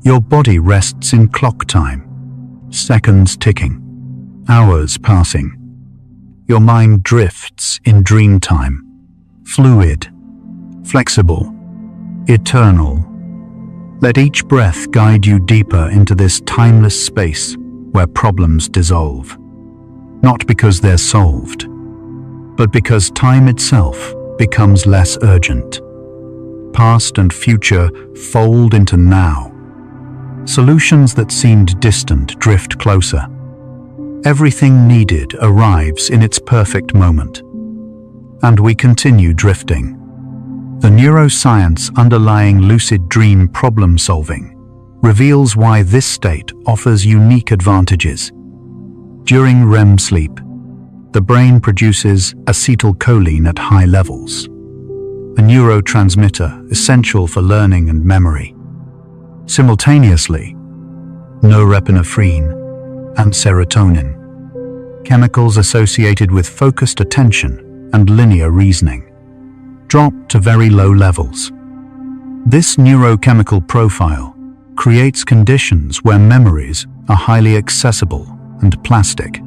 Your body rests in clock time, seconds ticking, hours passing. Your mind drifts in dream time, fluid, flexible, eternal. Let each breath guide you deeper into this timeless space where problems dissolve. Not because they're solved, but because time itself becomes less urgent. Past and future fold into now. Solutions that seemed distant drift closer. Everything needed arrives in its perfect moment. And we continue drifting. The neuroscience underlying lucid dream problem solving reveals why this state offers unique advantages. During REM sleep, the brain produces acetylcholine at high levels, a neurotransmitter essential for learning and memory. Simultaneously, norepinephrine and serotonin, chemicals associated with focused attention and linear reasoning, drop to very low levels. This neurochemical profile creates conditions where memories are highly accessible and plastic,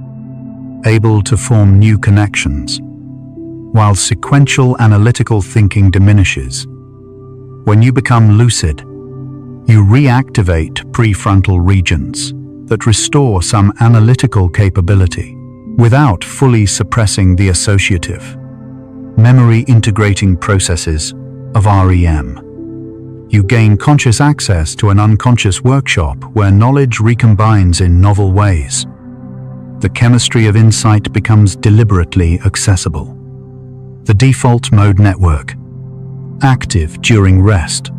able to form new connections, while sequential analytical thinking diminishes. When you become lucid, you reactivate prefrontal regions that restore some analytical capability without fully suppressing the associative, memory-integrating processes of REM. You gain conscious access to an unconscious workshop where knowledge recombines in novel ways. The chemistry of insight becomes deliberately accessible. The default mode network, active during rest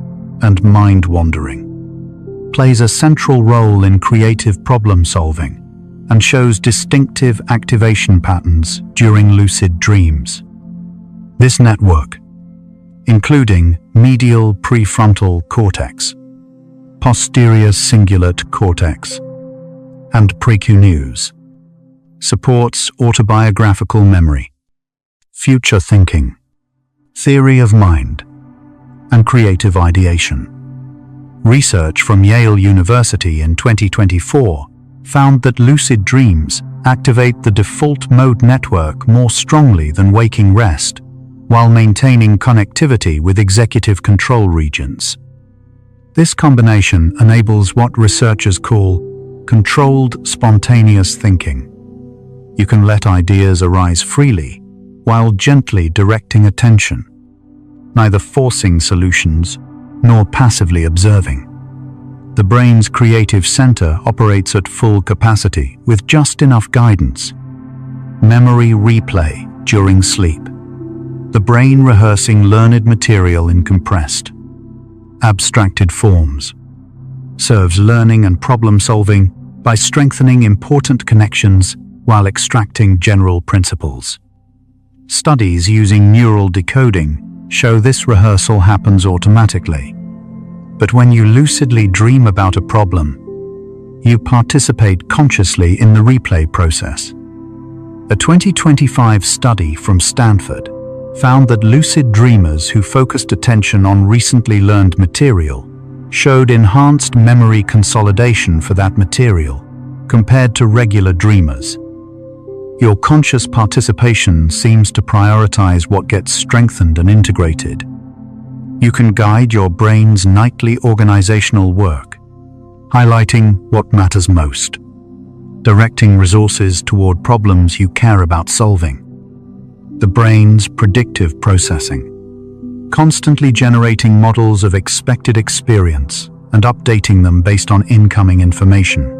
and mind-wandering, plays a central role in creative problem-solving and shows distinctive activation patterns during lucid dreams. This network, including medial prefrontal cortex, posterior cingulate cortex, and precuneus, supports autobiographical memory, future thinking, theory of mind, and creative ideation. Research from Yale University in 2024 found that lucid dreams activate the default mode network more strongly than waking rest, while maintaining connectivity with executive control regions. This combination enables what researchers call controlled spontaneous thinking. You can let ideas arise freely while gently directing attention, neither forcing solutions nor passively observing. The brain's creative center operates at full capacity with just enough guidance. Memory replay during sleep. The brain rehearsing learned material in compressed, abstracted forms, serves learning and problem-solving by strengthening important connections while extracting general principles. Studies using neural decoding show this rehearsal happens automatically. But when you lucidly dream about a problem, you participate consciously in the replay process. A 2025 study from Stanford found that lucid dreamers who focused attention on recently learned material showed enhanced memory consolidation for that material compared to regular dreamers. Your conscious participation seems to prioritize what gets strengthened and integrated. You can guide your brain's nightly organizational work, highlighting what matters most, directing resources toward problems you care about solving. The brain's predictive processing, constantly generating models of expected experience and updating them based on incoming information,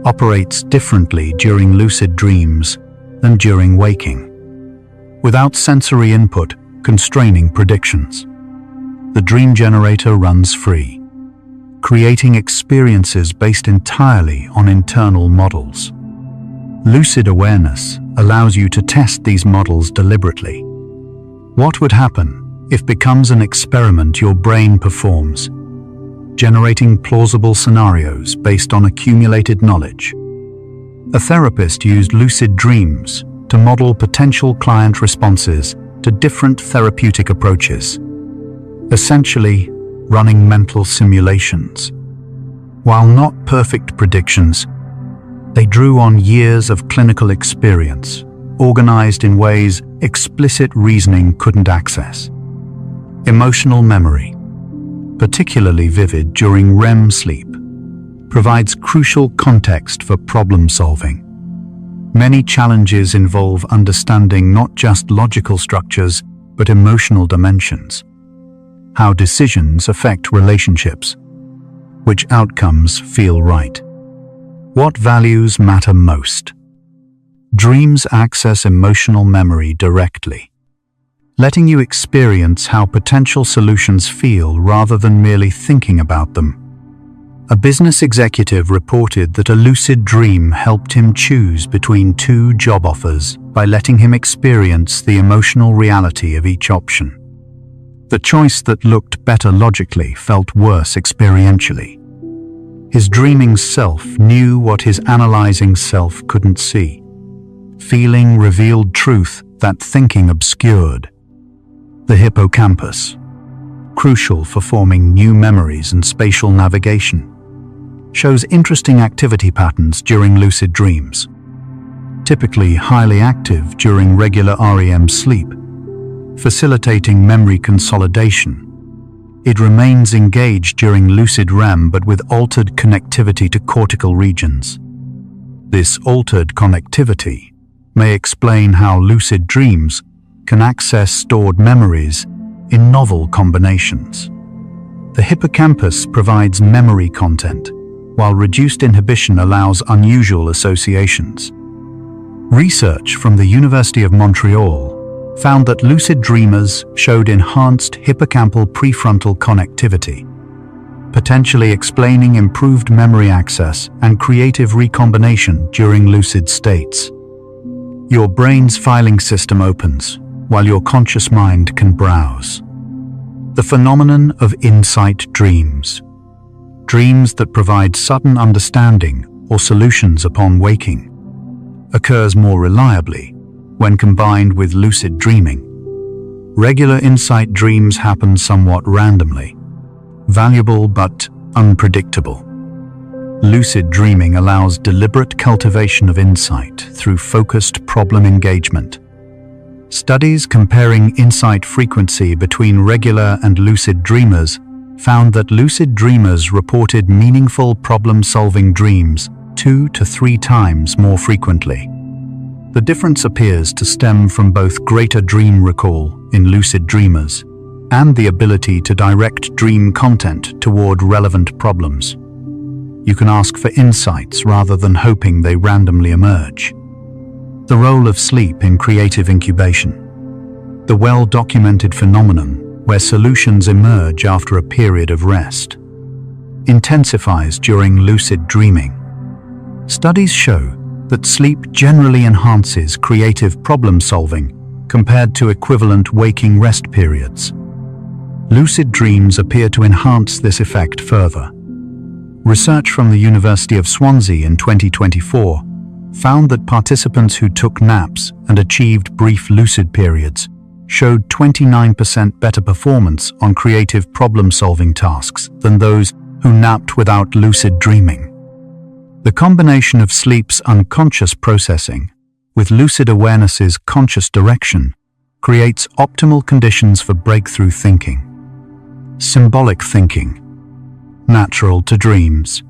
operates differently during lucid dreams than during waking, without sensory input constraining predictions. The dream generator runs free, creating experiences based entirely on internal models. Lucid awareness allows you to test these models deliberately. What would happen if becomes an experiment your brain performs, generating plausible scenarios based on accumulated knowledge? A therapist used lucid dreams to model potential client responses to different therapeutic approaches, essentially running mental simulations. While not perfect predictions, they drew on years of clinical experience, organized in ways explicit reasoning couldn't access. Emotional memory, particularly vivid during REM sleep, provides crucial context for problem solving. Many challenges involve understanding not just logical structures, but emotional dimensions. How decisions affect relationships, which outcomes feel right, what values matter most. Dreams access emotional memory directly, letting you experience how potential solutions feel rather than merely thinking about them. A business executive reported that a lucid dream helped him choose between 2 job offers by letting him experience the emotional reality of each option. The choice that looked better logically felt worse experientially. His dreaming self knew what his analyzing self couldn't see. Feeling revealed truth that thinking obscured. The hippocampus, crucial for forming new memories and spatial navigation. shows interesting activity patterns during lucid dreams. Typically highly active during regular REM sleep, facilitating memory consolidation. It remains engaged during lucid REM but with altered connectivity to cortical regions. This altered connectivity may explain how lucid dreams can access stored memories in novel combinations. The hippocampus provides memory content, while reduced inhibition allows unusual associations. Research from the University of Montreal found that lucid dreamers showed enhanced hippocampal prefrontal connectivity, potentially explaining improved memory access and creative recombination during lucid states. Your brain's filing system opens, while your conscious mind can browse. The phenomenon of insight dreams. Dreams that provide sudden understanding or solutions upon waking occurs more reliably when combined with lucid dreaming. Regular insight dreams happen somewhat randomly, valuable but unpredictable. Lucid dreaming allows deliberate cultivation of insight through focused problem engagement. Studies comparing insight frequency between regular and lucid dreamers found that lucid dreamers reported meaningful problem-solving dreams 2 to 3 times more frequently. The difference appears to stem from both greater dream recall in lucid dreamers and the ability to direct dream content toward relevant problems. You can ask for insights rather than hoping they randomly emerge. The role of sleep in creative incubation. The well-documented phenomenon where solutions emerge after a period of rest intensifies during lucid dreaming. Studies show that sleep generally enhances creative problem-solving compared to equivalent waking rest periods. Lucid dreams appear to enhance this effect further. Research from the University of Swansea in 2024 found that participants who took naps and achieved brief lucid periods showed 29% better performance on creative problem-solving tasks than those who napped without lucid dreaming. The combination of sleep's unconscious processing with lucid awareness's conscious direction creates optimal conditions for breakthrough thinking. Symbolic thinking, natural to dreams,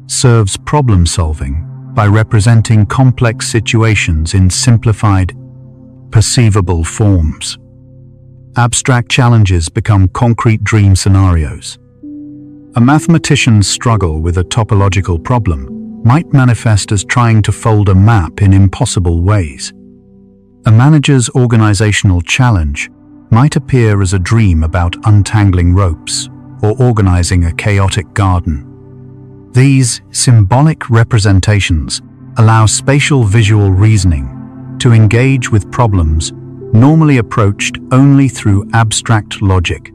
serves problem-solving by representing complex situations in simplified, perceivable forms. Abstract challenges become concrete dream scenarios. A mathematician's struggle with a topological problem might manifest as trying to fold a map in impossible ways. A manager's organizational challenge might appear as a dream about untangling ropes or organizing a chaotic garden. These symbolic representations allow spatial visual reasoning to engage with problems normally approached only through abstract logic.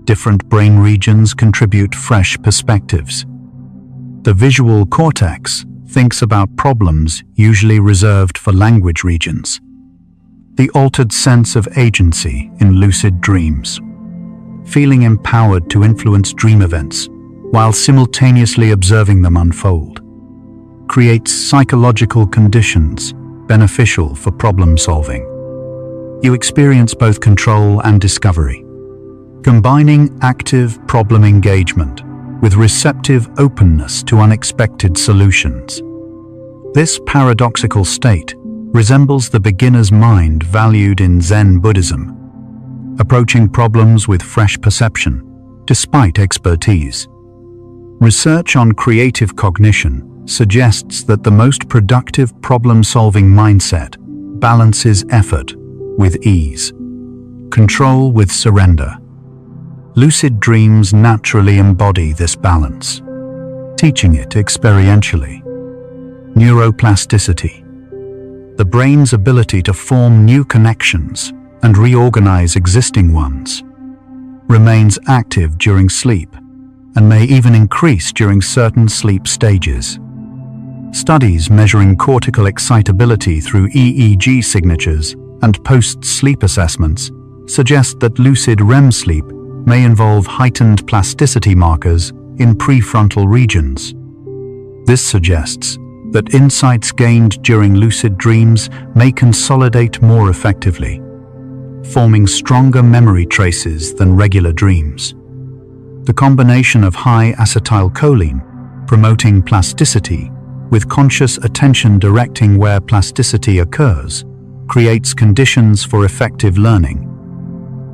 Different brain regions contribute fresh perspectives. The visual cortex thinks about problems usually reserved for language regions. The altered sense of agency in lucid dreams. Feeling empowered to influence dream events while simultaneously observing them unfold creates psychological conditions beneficial for problem solving. You experience both control and discovery, combining active problem engagement with receptive openness to unexpected solutions. This paradoxical state resembles the beginner's mind valued in Zen Buddhism, approaching problems with fresh perception, despite expertise. Research on creative cognition suggests that the most productive problem-solving mindset balances effort with ease, control with surrender. Lucid dreams naturally embody this balance, teaching it experientially. Neuroplasticity. The brain's ability to form new connections and reorganize existing ones remains active during sleep and may even increase during certain sleep stages. Studies measuring cortical excitability through EEG signatures and post-sleep assessments suggest that lucid REM sleep may involve heightened plasticity markers in prefrontal regions. This suggests that insights gained during lucid dreams may consolidate more effectively, forming stronger memory traces than regular dreams. The combination of high acetylcholine, promoting plasticity, with conscious attention directing where plasticity occurs, creates conditions for effective learning.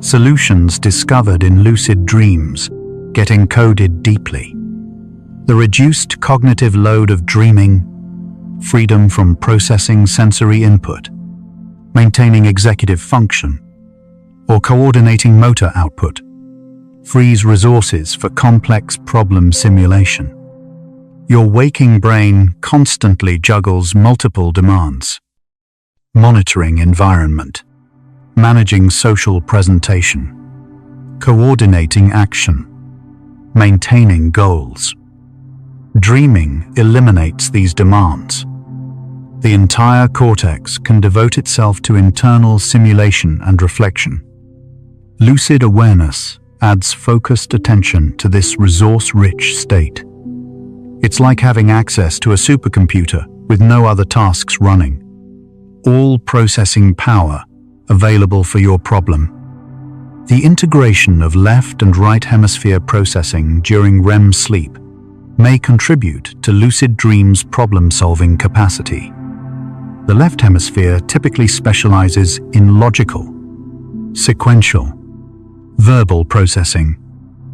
Solutions discovered in lucid dreams get encoded deeply. The reduced cognitive load of dreaming, freedom from processing sensory input, maintaining executive function, or coordinating motor output, frees resources for complex problem simulation. Your waking brain constantly juggles multiple demands: monitoring environment, managing social presentation, coordinating action, maintaining goals. Dreaming eliminates these demands. The entire cortex can devote itself to internal simulation and reflection. Lucid awareness adds focused attention to this resource-rich state. It's like having access to a supercomputer with no other tasks running. All processing power available for your problem. The integration of left and right hemisphere processing during REM sleep may contribute to lucid dreams' problem-solving capacity. The left hemisphere typically specializes in logical, sequential, verbal processing,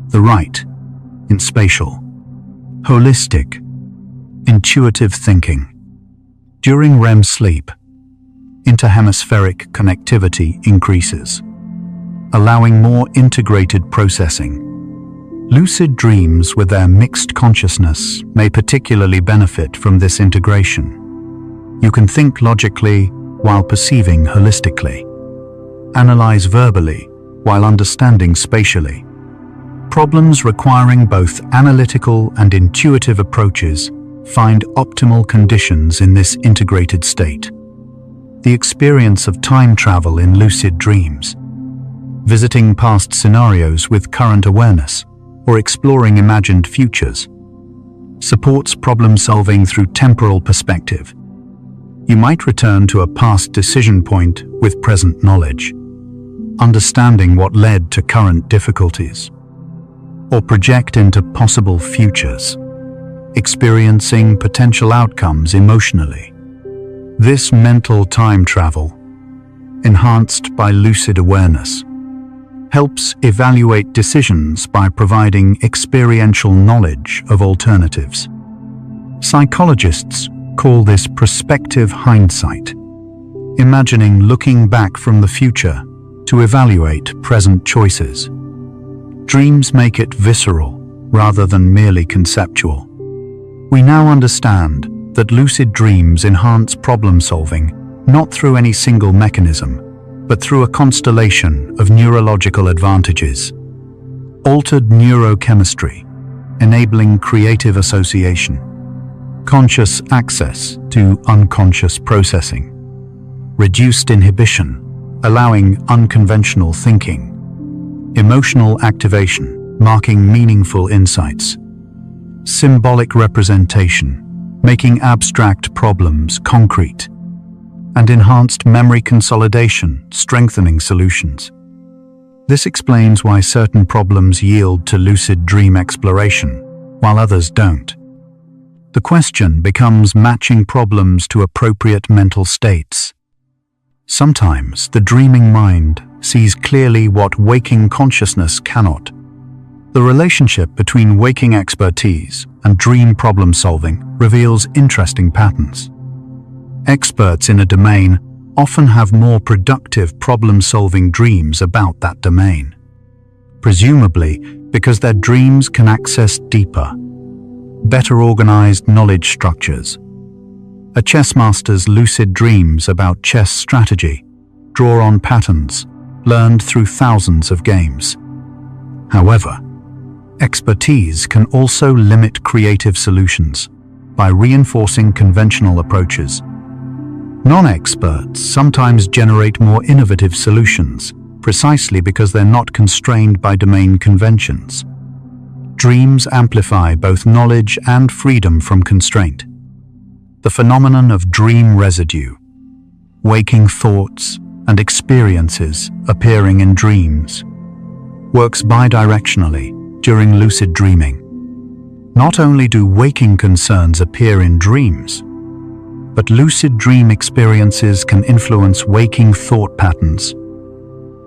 the right in spatial, holistic, intuitive thinking. During REM sleep, interhemispheric connectivity increases, allowing more integrated processing. Lucid dreams with their mixed consciousness may particularly benefit from this integration. You can think logically while perceiving holistically, analyze verbally while understanding spatially. Problems requiring both analytical and intuitive approaches find optimal conditions in this integrated state. The experience of time travel in lucid dreams, visiting past scenarios with current awareness, or exploring imagined futures, supports problem-solving through temporal perspective. You might return to a past decision point with present knowledge, understanding what led to current difficulties, or project into possible futures, experiencing potential outcomes emotionally. This mental time travel, enhanced by lucid awareness, helps evaluate decisions by providing experiential knowledge of alternatives. Psychologists call this prospective hindsight, imagining looking back from the future to evaluate present choices. Dreams make it visceral rather than merely conceptual. We now understand that lucid dreams enhance problem-solving not through any single mechanism, but through a constellation of neurological advantages. Altered neurochemistry, enabling creative association, conscious access to unconscious processing, reduced inhibition, allowing unconventional thinking, emotional activation, marking meaningful insights, symbolic representation, making abstract problems concrete, and enhanced memory consolidation, strengthening solutions. This explains why certain problems yield to lucid dream exploration, while others don't. The question becomes matching problems to appropriate mental states. Sometimes the dreaming mind sees clearly what waking consciousness cannot. The relationship between waking expertise and dream problem-solving reveals interesting patterns. Experts in a domain often have more productive problem-solving dreams about that domain, presumably because their dreams can access deeper, better organized knowledge structures. A chess master's lucid dreams about chess strategy draw on patterns learned through thousands of games. However, expertise can also limit creative solutions by reinforcing conventional approaches. Non-experts sometimes generate more innovative solutions precisely because they're not constrained by domain conventions. Dreams amplify both knowledge and freedom from constraint. The phenomenon of dream residue, waking thoughts and experiences appearing in dreams, works bidirectionally during lucid dreaming. Not only do waking concerns appear in dreams, but lucid dream experiences can influence waking thought patterns.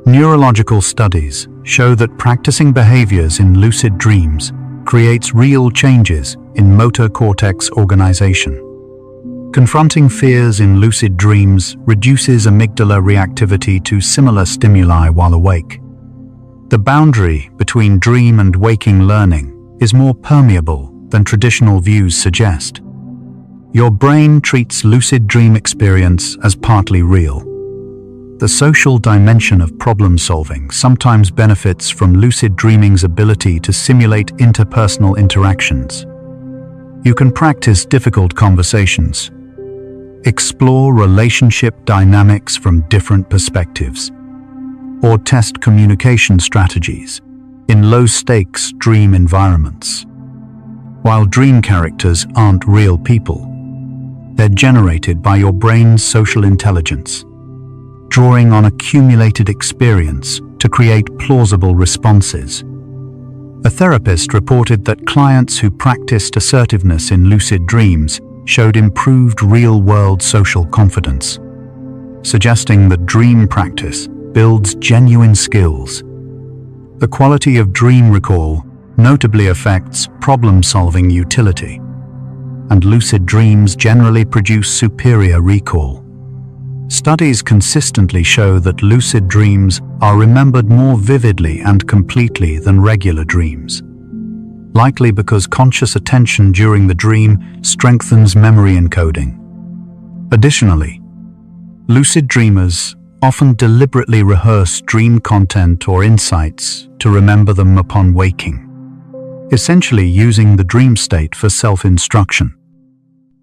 Neurological studies show that practicing behaviors in lucid dreams creates real changes in motor cortex organization. Confronting fears in lucid dreams reduces amygdala reactivity to similar stimuli while awake. The boundary between dream and waking learning is more permeable than traditional views suggest. Your brain treats lucid dream experience as partly real. The social dimension of problem solving sometimes benefits from lucid dreaming's ability to simulate interpersonal interactions. You can practice difficult conversations, explore relationship dynamics from different perspectives, or test communication strategies in low-stakes dream environments. While dream characters aren't real people, they're generated by your brain's social intelligence, drawing on accumulated experience to create plausible responses. A therapist reported that clients who practiced assertiveness in lucid dreams showed improved real-world social confidence, suggesting that dream practice builds genuine skills. The quality of dream recall notably affects problem-solving utility, and lucid dreams generally produce superior recall. Studies consistently show that lucid dreams are remembered more vividly and completely than regular dreams, likely because conscious attention during the dream strengthens memory encoding. Additionally, lucid dreamers often deliberately rehearse dream content or insights to remember them upon waking, essentially using the dream state for self-instruction.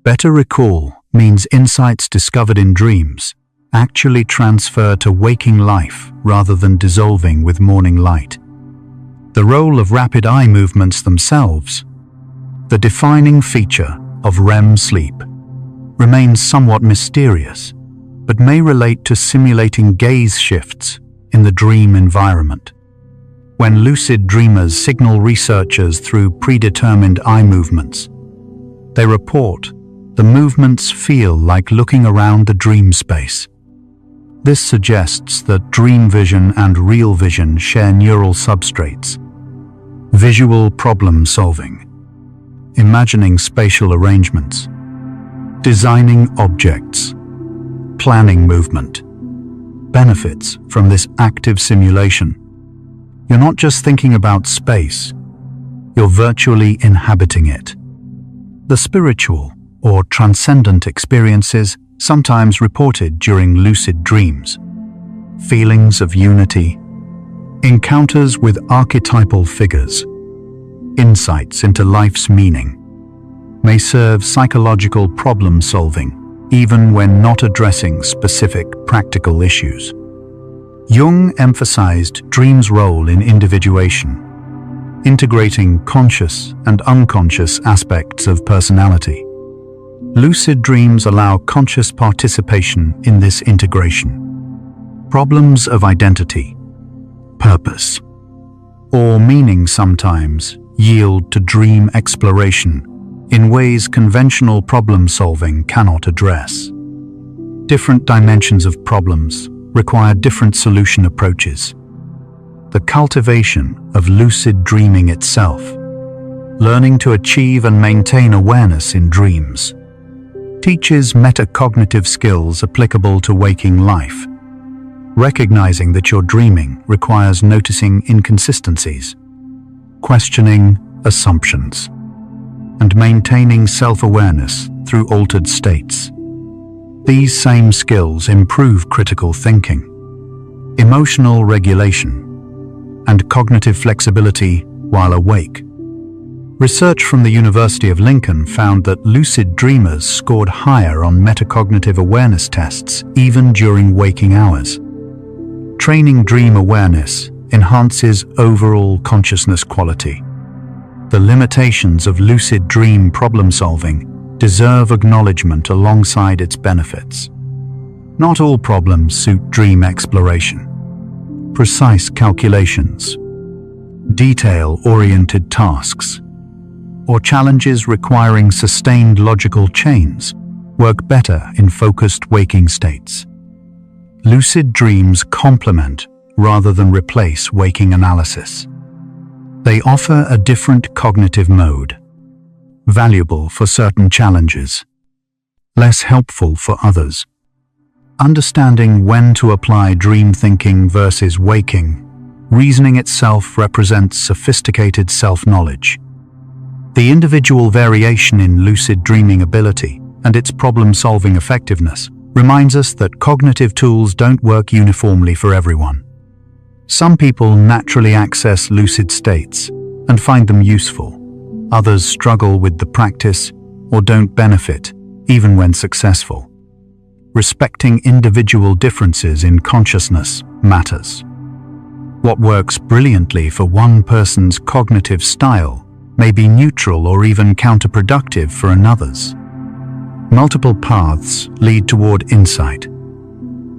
Better recall means insights discovered in dreams actually transfer to waking life rather than dissolving with morning light. The role of rapid eye movements themselves, the defining feature of REM sleep, remains somewhat mysterious, but may relate to simulating gaze shifts in the dream environment. When lucid dreamers signal researchers through predetermined eye movements, they report the movements feel like looking around the dream space. This suggests that dream vision and real vision share neural substrates. Visual problem solving, imagining spatial arrangements, designing objects, planning movement, benefits from this active simulation. You're not just thinking about space, you're virtually inhabiting it. The spiritual or transcendent experiences sometimes reported during lucid dreams, feelings of unity, encounters with archetypal figures, insights into life's meaning, may serve psychological problem solving even when not addressing specific practical issues. Jung emphasized dreams' role in individuation, integrating conscious and unconscious aspects of personality. Lucid dreams allow conscious participation in this integration. Problems of identity, purpose, or meaning sometimes yield to dream exploration in ways conventional problem-solving cannot address. Different dimensions of problems require different solution approaches. The cultivation of lucid dreaming itself, learning to achieve and maintain awareness in dreams, teaches metacognitive skills applicable to waking life. Recognizing that you're dreaming requires noticing inconsistencies, questioning assumptions, and maintaining self-awareness through altered states. These same skills improve critical thinking, emotional regulation, and cognitive flexibility while awake. Research from the University of Lincoln found that lucid dreamers scored higher on metacognitive awareness tests even during waking hours. Training dream awareness enhances overall consciousness quality. The limitations of lucid dream problem-solving deserve acknowledgement alongside its benefits. Not all problems suit dream exploration. Precise calculations, detail-oriented tasks, or challenges requiring sustained logical chains work better in focused waking states. Lucid dreams complement rather than replace waking analysis. They offer a different cognitive mode, valuable for certain challenges, less helpful for others. Understanding when to apply dream thinking versus waking reasoning itself represents sophisticated self-knowledge. The individual variation in lucid dreaming ability and its problem-solving effectiveness reminds us that cognitive tools don't work uniformly for everyone. Some people naturally access lucid states and find them useful. Others struggle with the practice or don't benefit, even when successful. Respecting individual differences in consciousness matters. What works brilliantly for one person's cognitive style may be neutral or even counterproductive for another's. Multiple paths lead toward insight.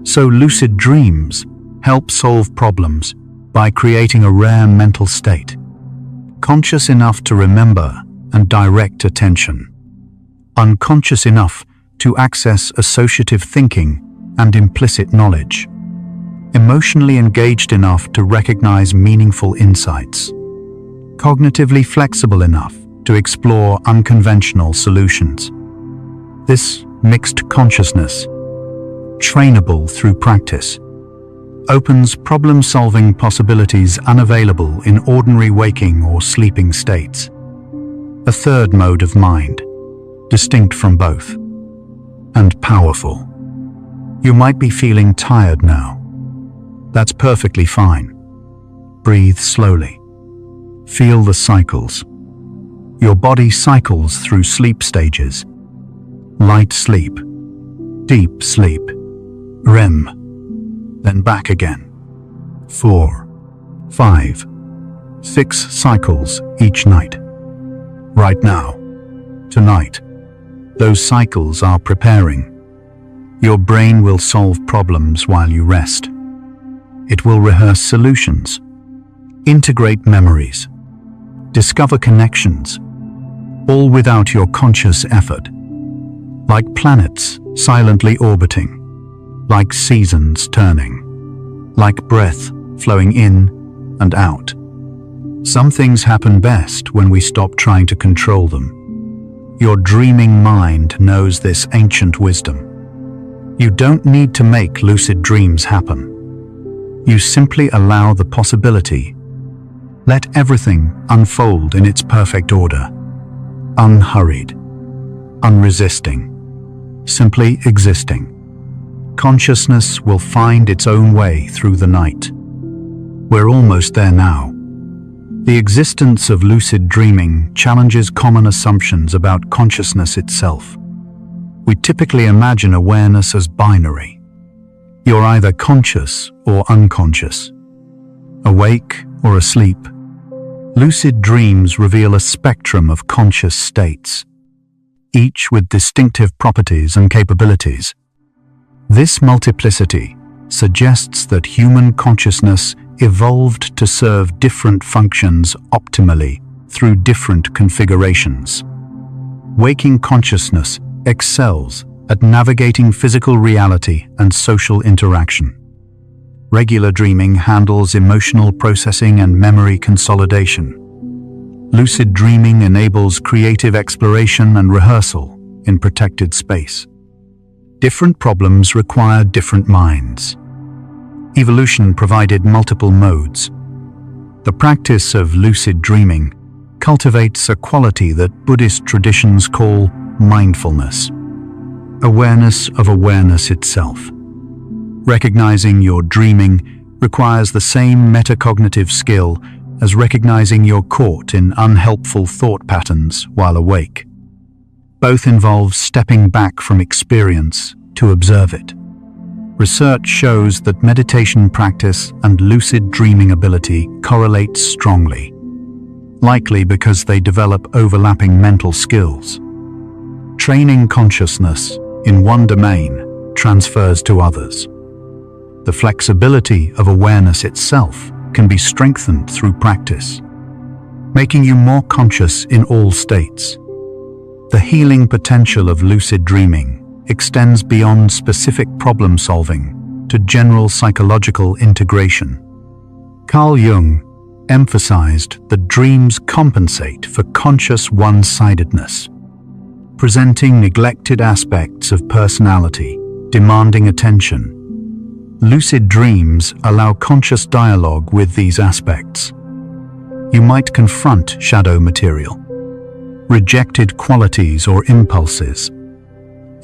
So lucid dreams help solve problems by creating a rare mental state, conscious enough to remember and direct attention, unconscious enough to access associative thinking and implicit knowledge, emotionally engaged enough to recognize meaningful insights, cognitively flexible enough to explore unconventional solutions. This mixed consciousness, trainable through practice, opens problem-solving possibilities unavailable in ordinary waking or sleeping states. A third mode of mind, distinct from both, and powerful. You might be feeling tired now. That's perfectly fine. Breathe slowly. Feel the cycles. Your body cycles through sleep stages. Light sleep, deep sleep, REM, then back again. 4, 5, 6 cycles each night. Right now, tonight, those cycles are preparing. Your brain will solve problems while you rest. It will rehearse solutions, integrate memories, discover connections, all without your conscious effort. Like planets silently orbiting, like seasons turning, like breath flowing in and out. Some things happen best when we stop trying to control them. Your dreaming mind knows this ancient wisdom. You don't need to make lucid dreams happen. You simply allow the possibility. Let everything unfold in its perfect order, unhurried, unresisting, simply existing. Consciousness will find its own way through the night. We're almost there now. The existence of lucid dreaming challenges common assumptions about consciousness itself. We typically imagine awareness as binary. You're either conscious or unconscious, awake or asleep. Lucid dreams reveal a spectrum of conscious states, each with distinctive properties and capabilities. This multiplicity suggests that human consciousness evolved to serve different functions optimally through different configurations. Waking consciousness excels at navigating physical reality and social interaction. Regular dreaming handles emotional processing and memory consolidation. Lucid dreaming enables creative exploration and rehearsal in protected space. Different problems require different minds. Evolution provided multiple modes. The practice of lucid dreaming cultivates a quality that Buddhist traditions call mindfulness, awareness of awareness itself. Recognizing you're dreaming requires the same metacognitive skill as recognizing you're caught in unhelpful thought patterns while awake. Both involve stepping back from experience to observe it. Research shows that meditation practice and lucid dreaming ability correlate strongly. likely because they develop overlapping mental skills. Training consciousness in one domain transfers to others. The flexibility of awareness itself can be strengthened through practice, making you more conscious in all states. The healing potential of lucid dreaming extends beyond specific problem solving to general psychological integration. Carl Jung emphasized that dreams compensate for conscious one-sidedness, presenting neglected aspects of personality, demanding attention. Lucid dreams allow conscious dialogue with these aspects. You might confront shadow material, rejected qualities or impulses,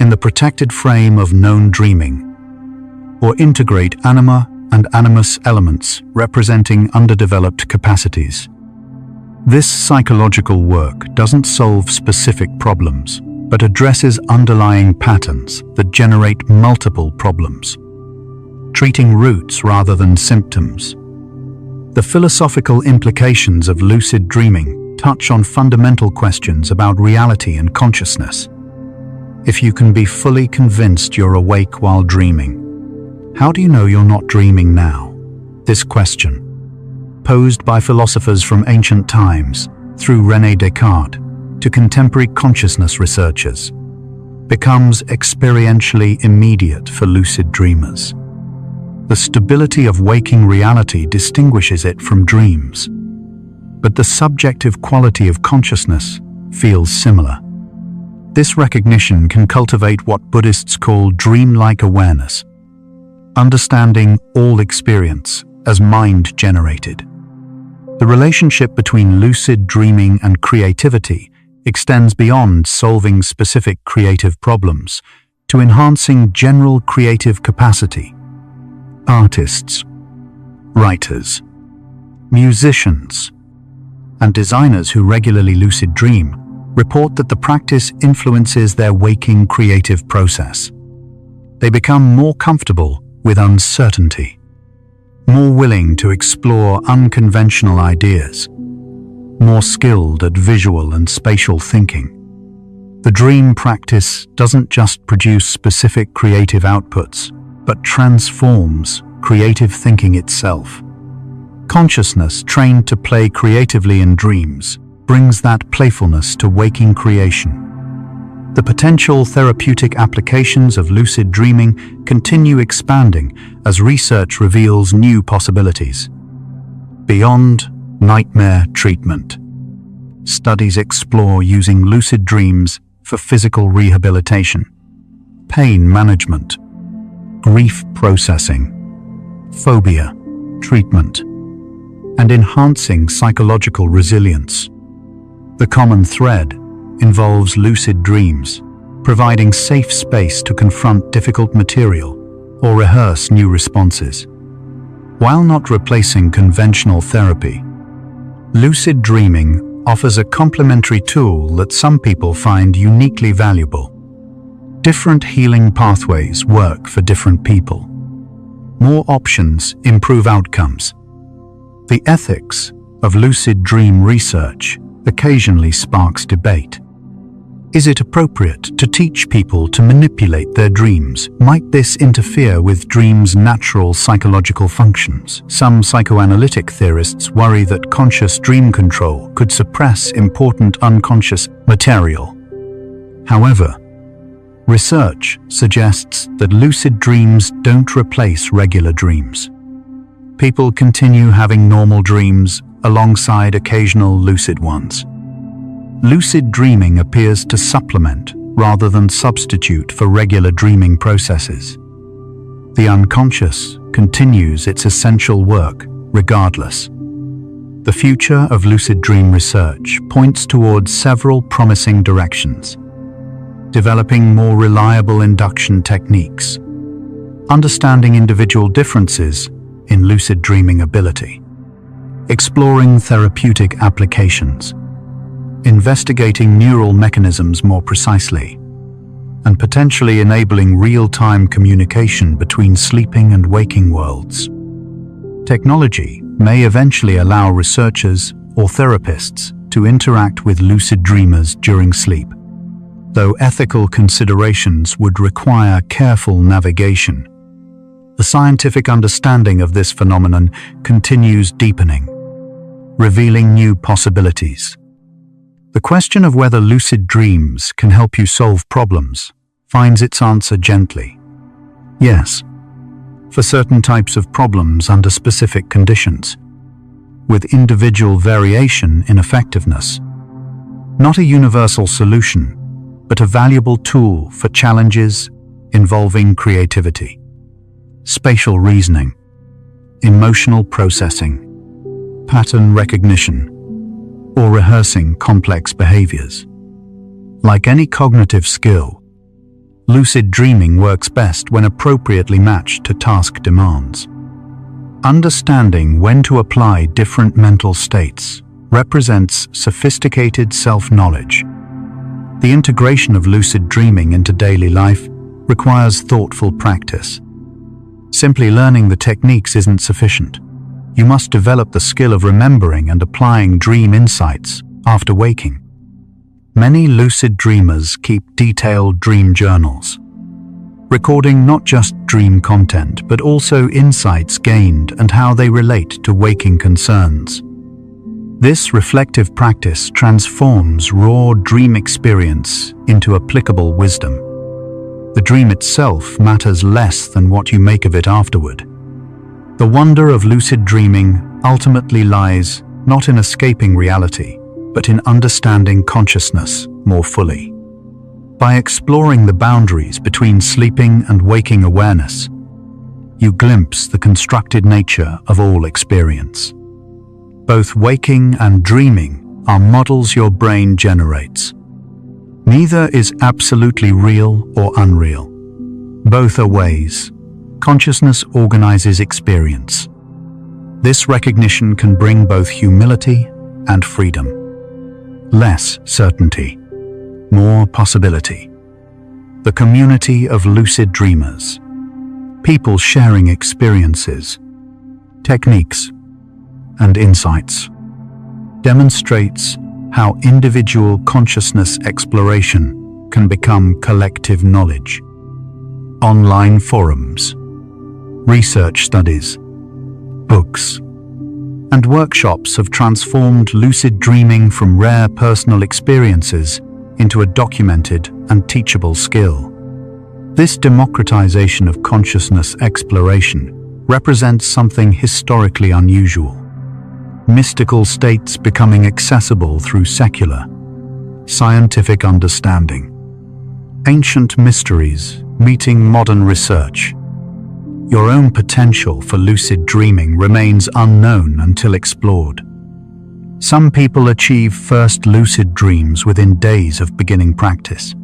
in the protected frame of known dreaming, or integrate anima and animus elements representing underdeveloped capacities. This psychological work doesn't solve specific problems, but addresses underlying patterns that generate multiple problems, treating roots rather than symptoms. The philosophical implications of lucid dreaming touch on fundamental questions about reality and consciousness. If you can be fully convinced you're awake while dreaming, how do you know you're not dreaming now? This question, posed by philosophers from ancient times through René Descartes to contemporary consciousness researchers, becomes experientially immediate for lucid dreamers. The stability of waking reality distinguishes it from dreams, but the subjective quality of consciousness feels similar. This recognition can cultivate what Buddhists call dreamlike awareness, understanding all experience as mind-generated. The relationship between lucid dreaming and creativity extends beyond solving specific creative problems to enhancing general creative capacity. Artists, writers, musicians, and designers who regularly lucid dream report that the practice influences their waking creative process. They become more comfortable with uncertainty, more willing to explore unconventional ideas, more skilled at visual and spatial thinking. The dream practice doesn't just produce specific creative outputs, but transforms creative thinking itself. Consciousness trained to play creatively in dreams brings that playfulness to waking creation. The potential therapeutic applications of lucid dreaming continue expanding as research reveals new possibilities. Beyond nightmare treatment, studies explore using lucid dreams for physical rehabilitation, pain management, grief processing, phobia treatment, and enhancing psychological resilience. The common thread involves lucid dreams, providing safe space to confront difficult material or rehearse new responses. While not replacing conventional therapy, lucid dreaming offers a complementary tool that some people find uniquely valuable. Different healing pathways work for different people. More options improve outcomes. The ethics of lucid dream research occasionally sparks debate. Is it appropriate to teach people to manipulate their dreams? Might this interfere with dreams' natural psychological functions? Some psychoanalytic theorists worry that conscious dream control could suppress important unconscious material. However, research suggests that lucid dreams don't replace regular dreams. People continue having normal dreams alongside occasional lucid ones. Lucid dreaming appears to supplement rather than substitute for regular dreaming processes. The unconscious continues its essential work regardless. The future of lucid dream research points towards several promising directions. Developing more reliable induction techniques, understanding individual differences in lucid dreaming ability, exploring therapeutic applications, investigating neural mechanisms more precisely, and potentially enabling real-time communication between sleeping and waking worlds. Technology may eventually allow researchers or therapists to interact with lucid dreamers during sleep, though ethical considerations would require careful navigation. The scientific understanding of this phenomenon continues deepening, revealing new possibilities. The question of whether lucid dreams can help you solve problems finds its answer gently. Yes, for certain types of problems under specific conditions, with individual variation in effectiveness. Not a universal solution, but a valuable tool for challenges involving creativity, spatial reasoning, emotional processing, pattern recognition, or rehearsing complex behaviors. Like any cognitive skill, lucid dreaming works best when appropriately matched to task demands. Understanding when to apply different mental states represents sophisticated self-knowledge. The integration of lucid dreaming into daily life requires thoughtful practice. Simply learning the techniques isn't sufficient. You must develop the skill of remembering and applying dream insights after waking. Many lucid dreamers keep detailed dream journals, recording not just dream content but also insights gained and how they relate to waking concerns. This reflective practice transforms raw dream experience into applicable wisdom. The dream itself matters less than what you make of it afterward. The wonder of lucid dreaming ultimately lies not in escaping reality, but in understanding consciousness more fully. By exploring the boundaries between sleeping and waking awareness, you glimpse the constructed nature of all experience. Both waking and dreaming are models your brain generates. Neither is absolutely real or unreal. Both are ways consciousness organizes experience. This recognition can bring both humility and freedom. Less certainty, more possibility. The community of lucid dreamers, people sharing experiences, techniques, and insights, demonstrates how individual consciousness exploration can become collective knowledge. Online forums, research studies, books, and workshops have transformed lucid dreaming from rare personal experiences into a documented and teachable skill. This democratization of consciousness exploration represents something historically unusual. Mystical states becoming accessible through secular, scientific understanding. Ancient mysteries meeting modern research. Your own potential for lucid dreaming remains unknown until explored. Some people achieve first lucid dreams within days of beginning practice.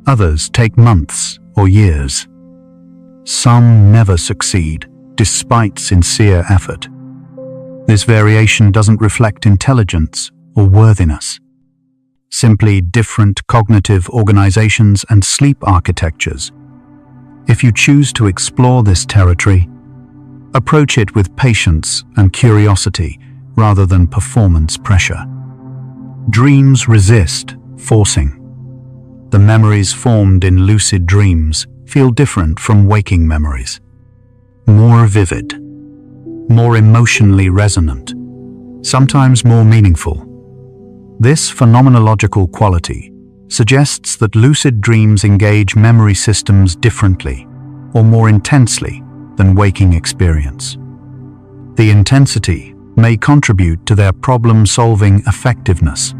Others take months or years. Some never succeed, despite sincere effort. This variation doesn't reflect intelligence or worthiness, simply different cognitive organizations and sleep architectures. If you choose to explore this territory, approach it with patience and curiosity rather than performance pressure. Dreams resist forcing. The memories formed in lucid dreams feel different from waking memories. More vivid, more emotionally resonant, sometimes more meaningful. This phenomenological quality suggests that lucid dreams engage memory systems differently or more intensely than waking experience. The intensity may contribute to their problem-solving effectiveness.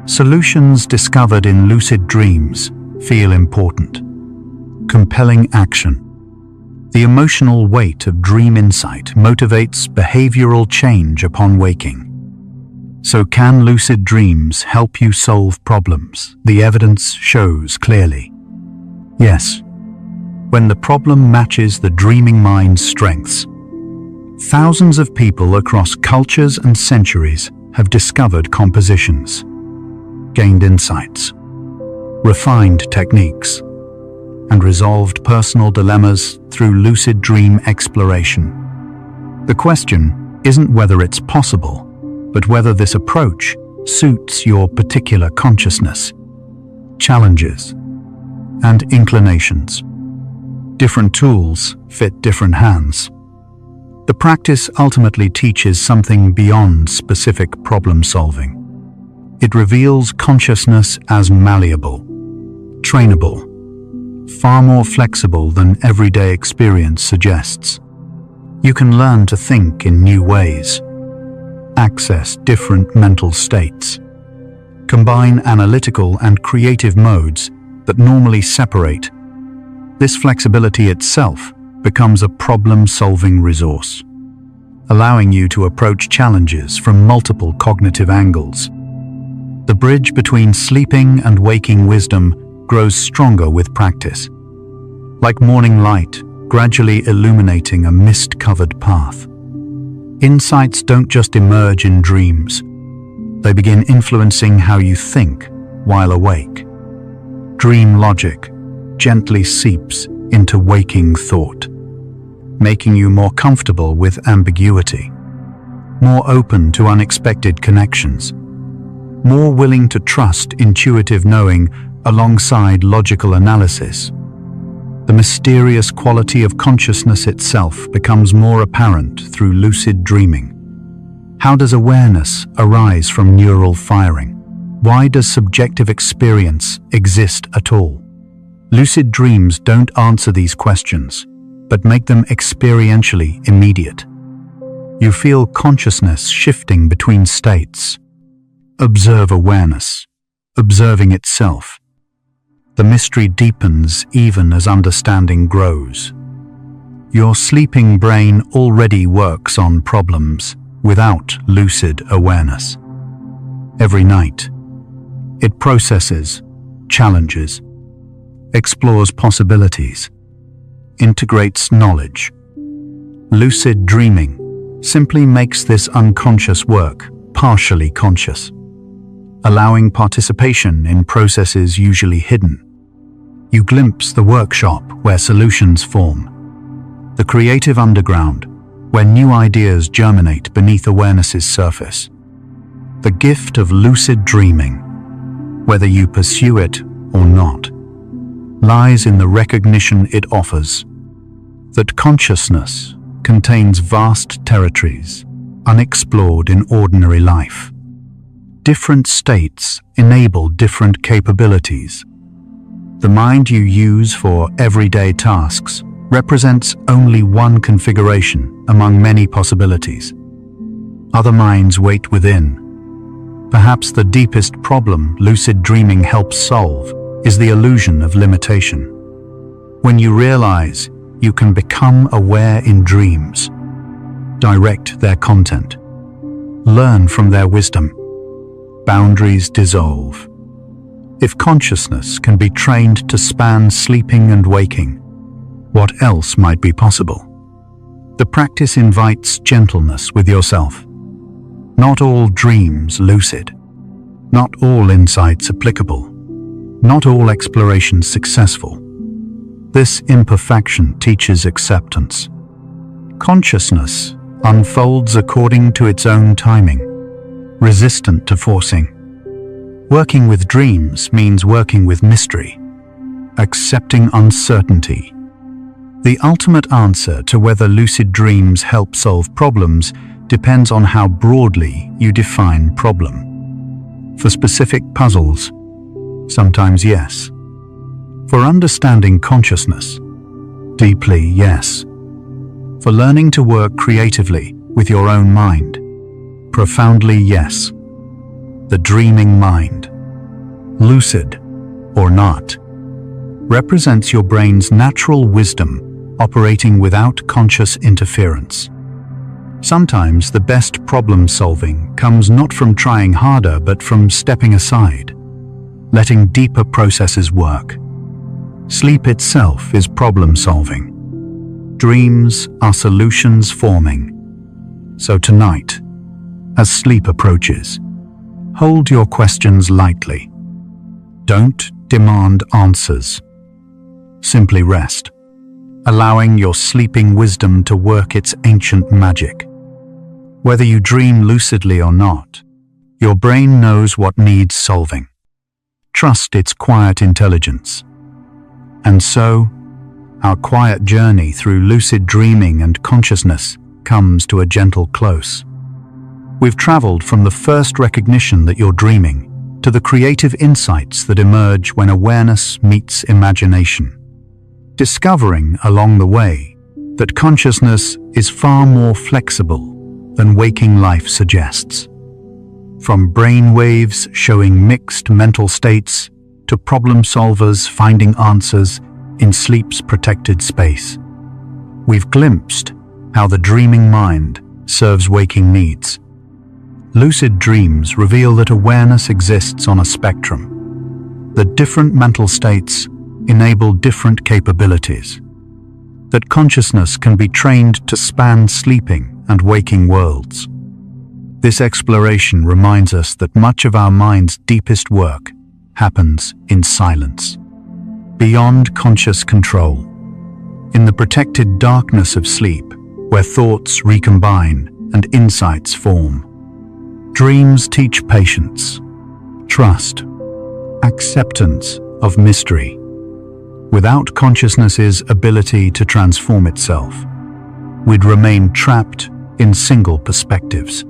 Solutions discovered in lucid dreams feel important. Compelling action. The emotional weight of dream insight motivates behavioral change upon waking. So can lucid dreams help you solve problems? The evidence shows clearly. Yes, when the problem matches the dreaming mind's strengths. Thousands of people across cultures and centuries have discovered compositions, gained insights, refined techniques, and resolved personal dilemmas through lucid dream exploration. The question isn't whether it's possible, but whether this approach suits your particular consciousness, challenges, and inclinations. Different tools fit different hands. The practice ultimately teaches something beyond specific problem solving. It reveals consciousness as malleable, trainable, far more flexible than everyday experience suggests. You can learn to think in new ways, access different mental states, combine analytical and creative modes that normally separate. This flexibility itself becomes a problem-solving resource, allowing you to approach challenges from multiple cognitive angles. The bridge between sleeping and waking wisdom grows stronger with practice, like morning light gradually illuminating a mist-covered path. Insights don't just emerge in dreams. They begin influencing how you think while awake. Dream logic gently seeps into waking thought, making you more comfortable with ambiguity, more open to unexpected connections, more willing to trust intuitive knowing alongside logical analysis. The mysterious quality of consciousness itself becomes more apparent through lucid dreaming. How does awareness arise from neural firing? Why does subjective experience exist at all? Lucid dreams don't answer these questions, but make them experientially immediate. You feel consciousness shifting between states. Observe awareness, observing itself. The mystery deepens even as understanding grows. Your sleeping brain already works on problems without lucid awareness. Every night, it processes, challenges, explores possibilities, integrates knowledge. Lucid dreaming simply makes this unconscious work partially conscious, allowing participation in processes usually hidden. You glimpse the workshop where solutions form, the creative underground where new ideas germinate beneath awareness's surface. The gift of lucid dreaming, whether you pursue it or not, lies in the recognition it offers that consciousness contains vast territories unexplored in ordinary life. Different states enable different capabilities. The mind you use for everyday tasks represents only one configuration among many possibilities. Other minds wait within. Perhaps the deepest problem lucid dreaming helps solve is the illusion of limitation. When you realize you can become aware in dreams, direct their content, learn from their wisdom, boundaries dissolve. If consciousness can be trained to span sleeping and waking, what else might be possible? The practice invites gentleness with yourself. Not all dreams lucid, not all insights applicable, not all explorations successful. This imperfection teaches acceptance. Consciousness unfolds according to its own timing, resistant to forcing. Working with dreams means working with mystery, accepting uncertainty. The ultimate answer to whether lucid dreams help solve problems depends on how broadly you define problem. For specific puzzles, sometimes yes. For understanding consciousness, deeply yes. For learning to work creatively with your own mind, profoundly yes. The dreaming mind, lucid or not, represents your brain's natural wisdom operating without conscious interference. Sometimes the best problem-solving comes not from trying harder but from stepping aside, letting deeper processes work. Sleep itself is problem-solving. Dreams are solutions forming. So tonight, as sleep approaches, hold your questions lightly. Don't demand answers. Simply rest, allowing your sleeping wisdom to work its ancient magic. Whether you dream lucidly or not, your brain knows what needs solving. Trust its quiet intelligence. And so, our quiet journey through lucid dreaming and consciousness comes to a gentle close. We've traveled from the first recognition that you're dreaming to the creative insights that emerge when awareness meets imagination, discovering along the way that consciousness is far more flexible than waking life suggests. From brain waves showing mixed mental states to problem solvers finding answers in sleep's protected space, we've glimpsed how the dreaming mind serves waking needs. Lucid dreams reveal that awareness exists on a spectrum, that different mental states enable different capabilities, that consciousness can be trained to span sleeping and waking worlds. This exploration reminds us that much of our mind's deepest work happens in silence, beyond conscious control, in the protected darkness of sleep, where thoughts recombine and insights form. Dreams teach patience, trust, acceptance of mystery. Without consciousness's ability to transform itself, we'd remain trapped in single perspectives,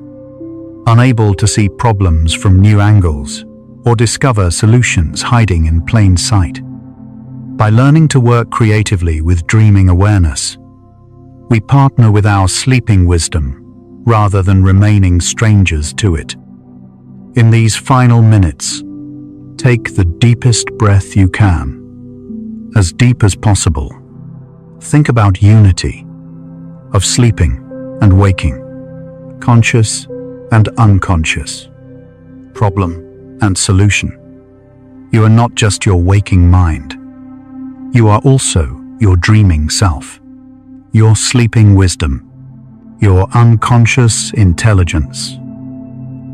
unable to see problems from new angles or discover solutions hiding in plain sight. By learning to work creatively with dreaming awareness, we partner with our sleeping wisdom rather than remaining strangers to it. In these final minutes, take the deepest breath you can, as deep as possible. Think about unity, of sleeping and waking, conscious and unconscious, problem and solution. You are not just your waking mind. You are also your dreaming self, your sleeping wisdom, your unconscious intelligence.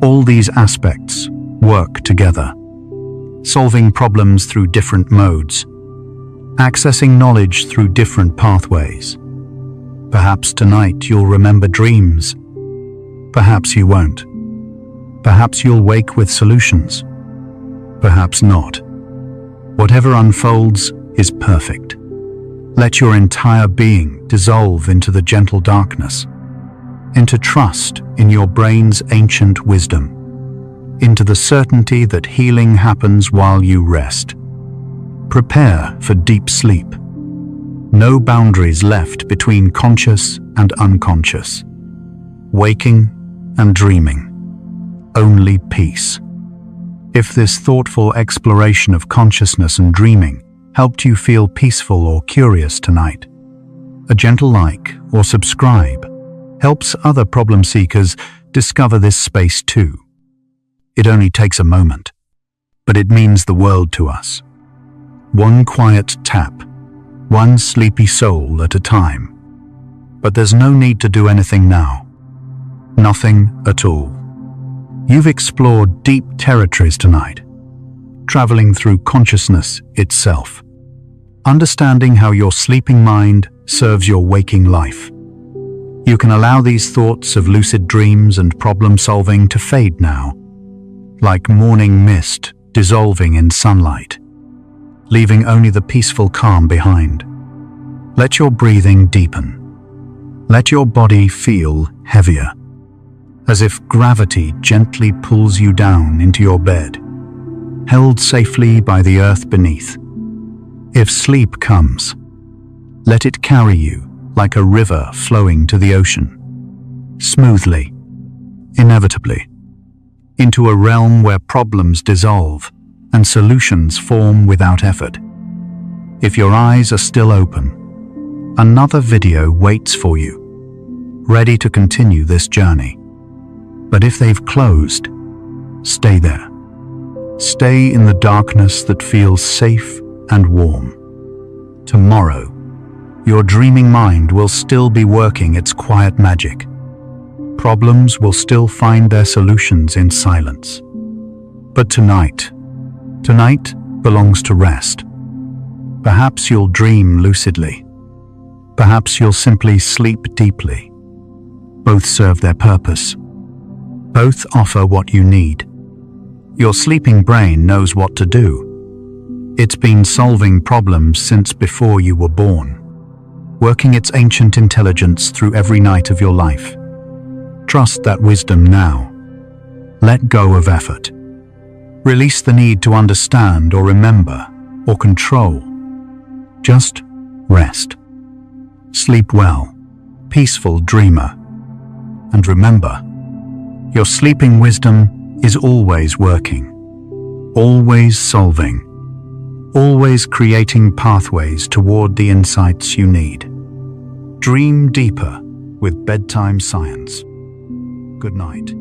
All these aspects work together, solving problems through different modes, accessing knowledge through different pathways. Perhaps tonight you'll remember dreams. Perhaps you won't. Perhaps you'll wake with solutions. Perhaps not. Whatever unfolds is perfect. Let your entire being dissolve into the gentle darkness, into trust in your brain's ancient wisdom, into the certainty that healing happens while you rest. Prepare for deep sleep. No boundaries left between conscious and unconscious, waking and dreaming. Only peace. If this thoughtful exploration of consciousness and dreaming helped you feel peaceful or curious tonight, a gentle like or subscribe helps other problem seekers discover this space too. It only takes a moment, but it means the world to us. One quiet tap, one sleepy soul at a time. But there's no need to do anything now. Nothing at all. You've explored deep territories tonight, traveling through consciousness itself, understanding how your sleeping mind serves your waking life. You can allow these thoughts of lucid dreams and problem solving to fade now, like morning mist dissolving in sunlight, leaving only the peaceful calm behind. Let your breathing deepen. Let your body feel heavier, as if gravity gently pulls you down into your bed, held safely by the earth beneath. If sleep comes, let it carry you like a river flowing to the ocean, smoothly, inevitably, into a realm where problems dissolve and solutions form without effort. If your eyes are still open, another video waits for you, ready to continue this journey. But if they've closed, stay there. Stay in the darkness that feels safe and warm. Tomorrow, your dreaming mind will still be working its quiet magic. Problems will still find their solutions in silence. But tonight belongs to rest. Perhaps you'll dream lucidly. Perhaps you'll simply sleep deeply. Both serve their purpose. Both offer what you need. Your sleeping brain knows what to do. It's been solving problems since before you were born, working its ancient intelligence through every night of your life. Trust that wisdom now. Let go of effort. Release the need to understand or remember or control. Just rest. Sleep well, peaceful dreamer. And remember, your sleeping wisdom is always working, always solving, always creating pathways toward the insights you need. Dream deeper with bedtime science. Good night.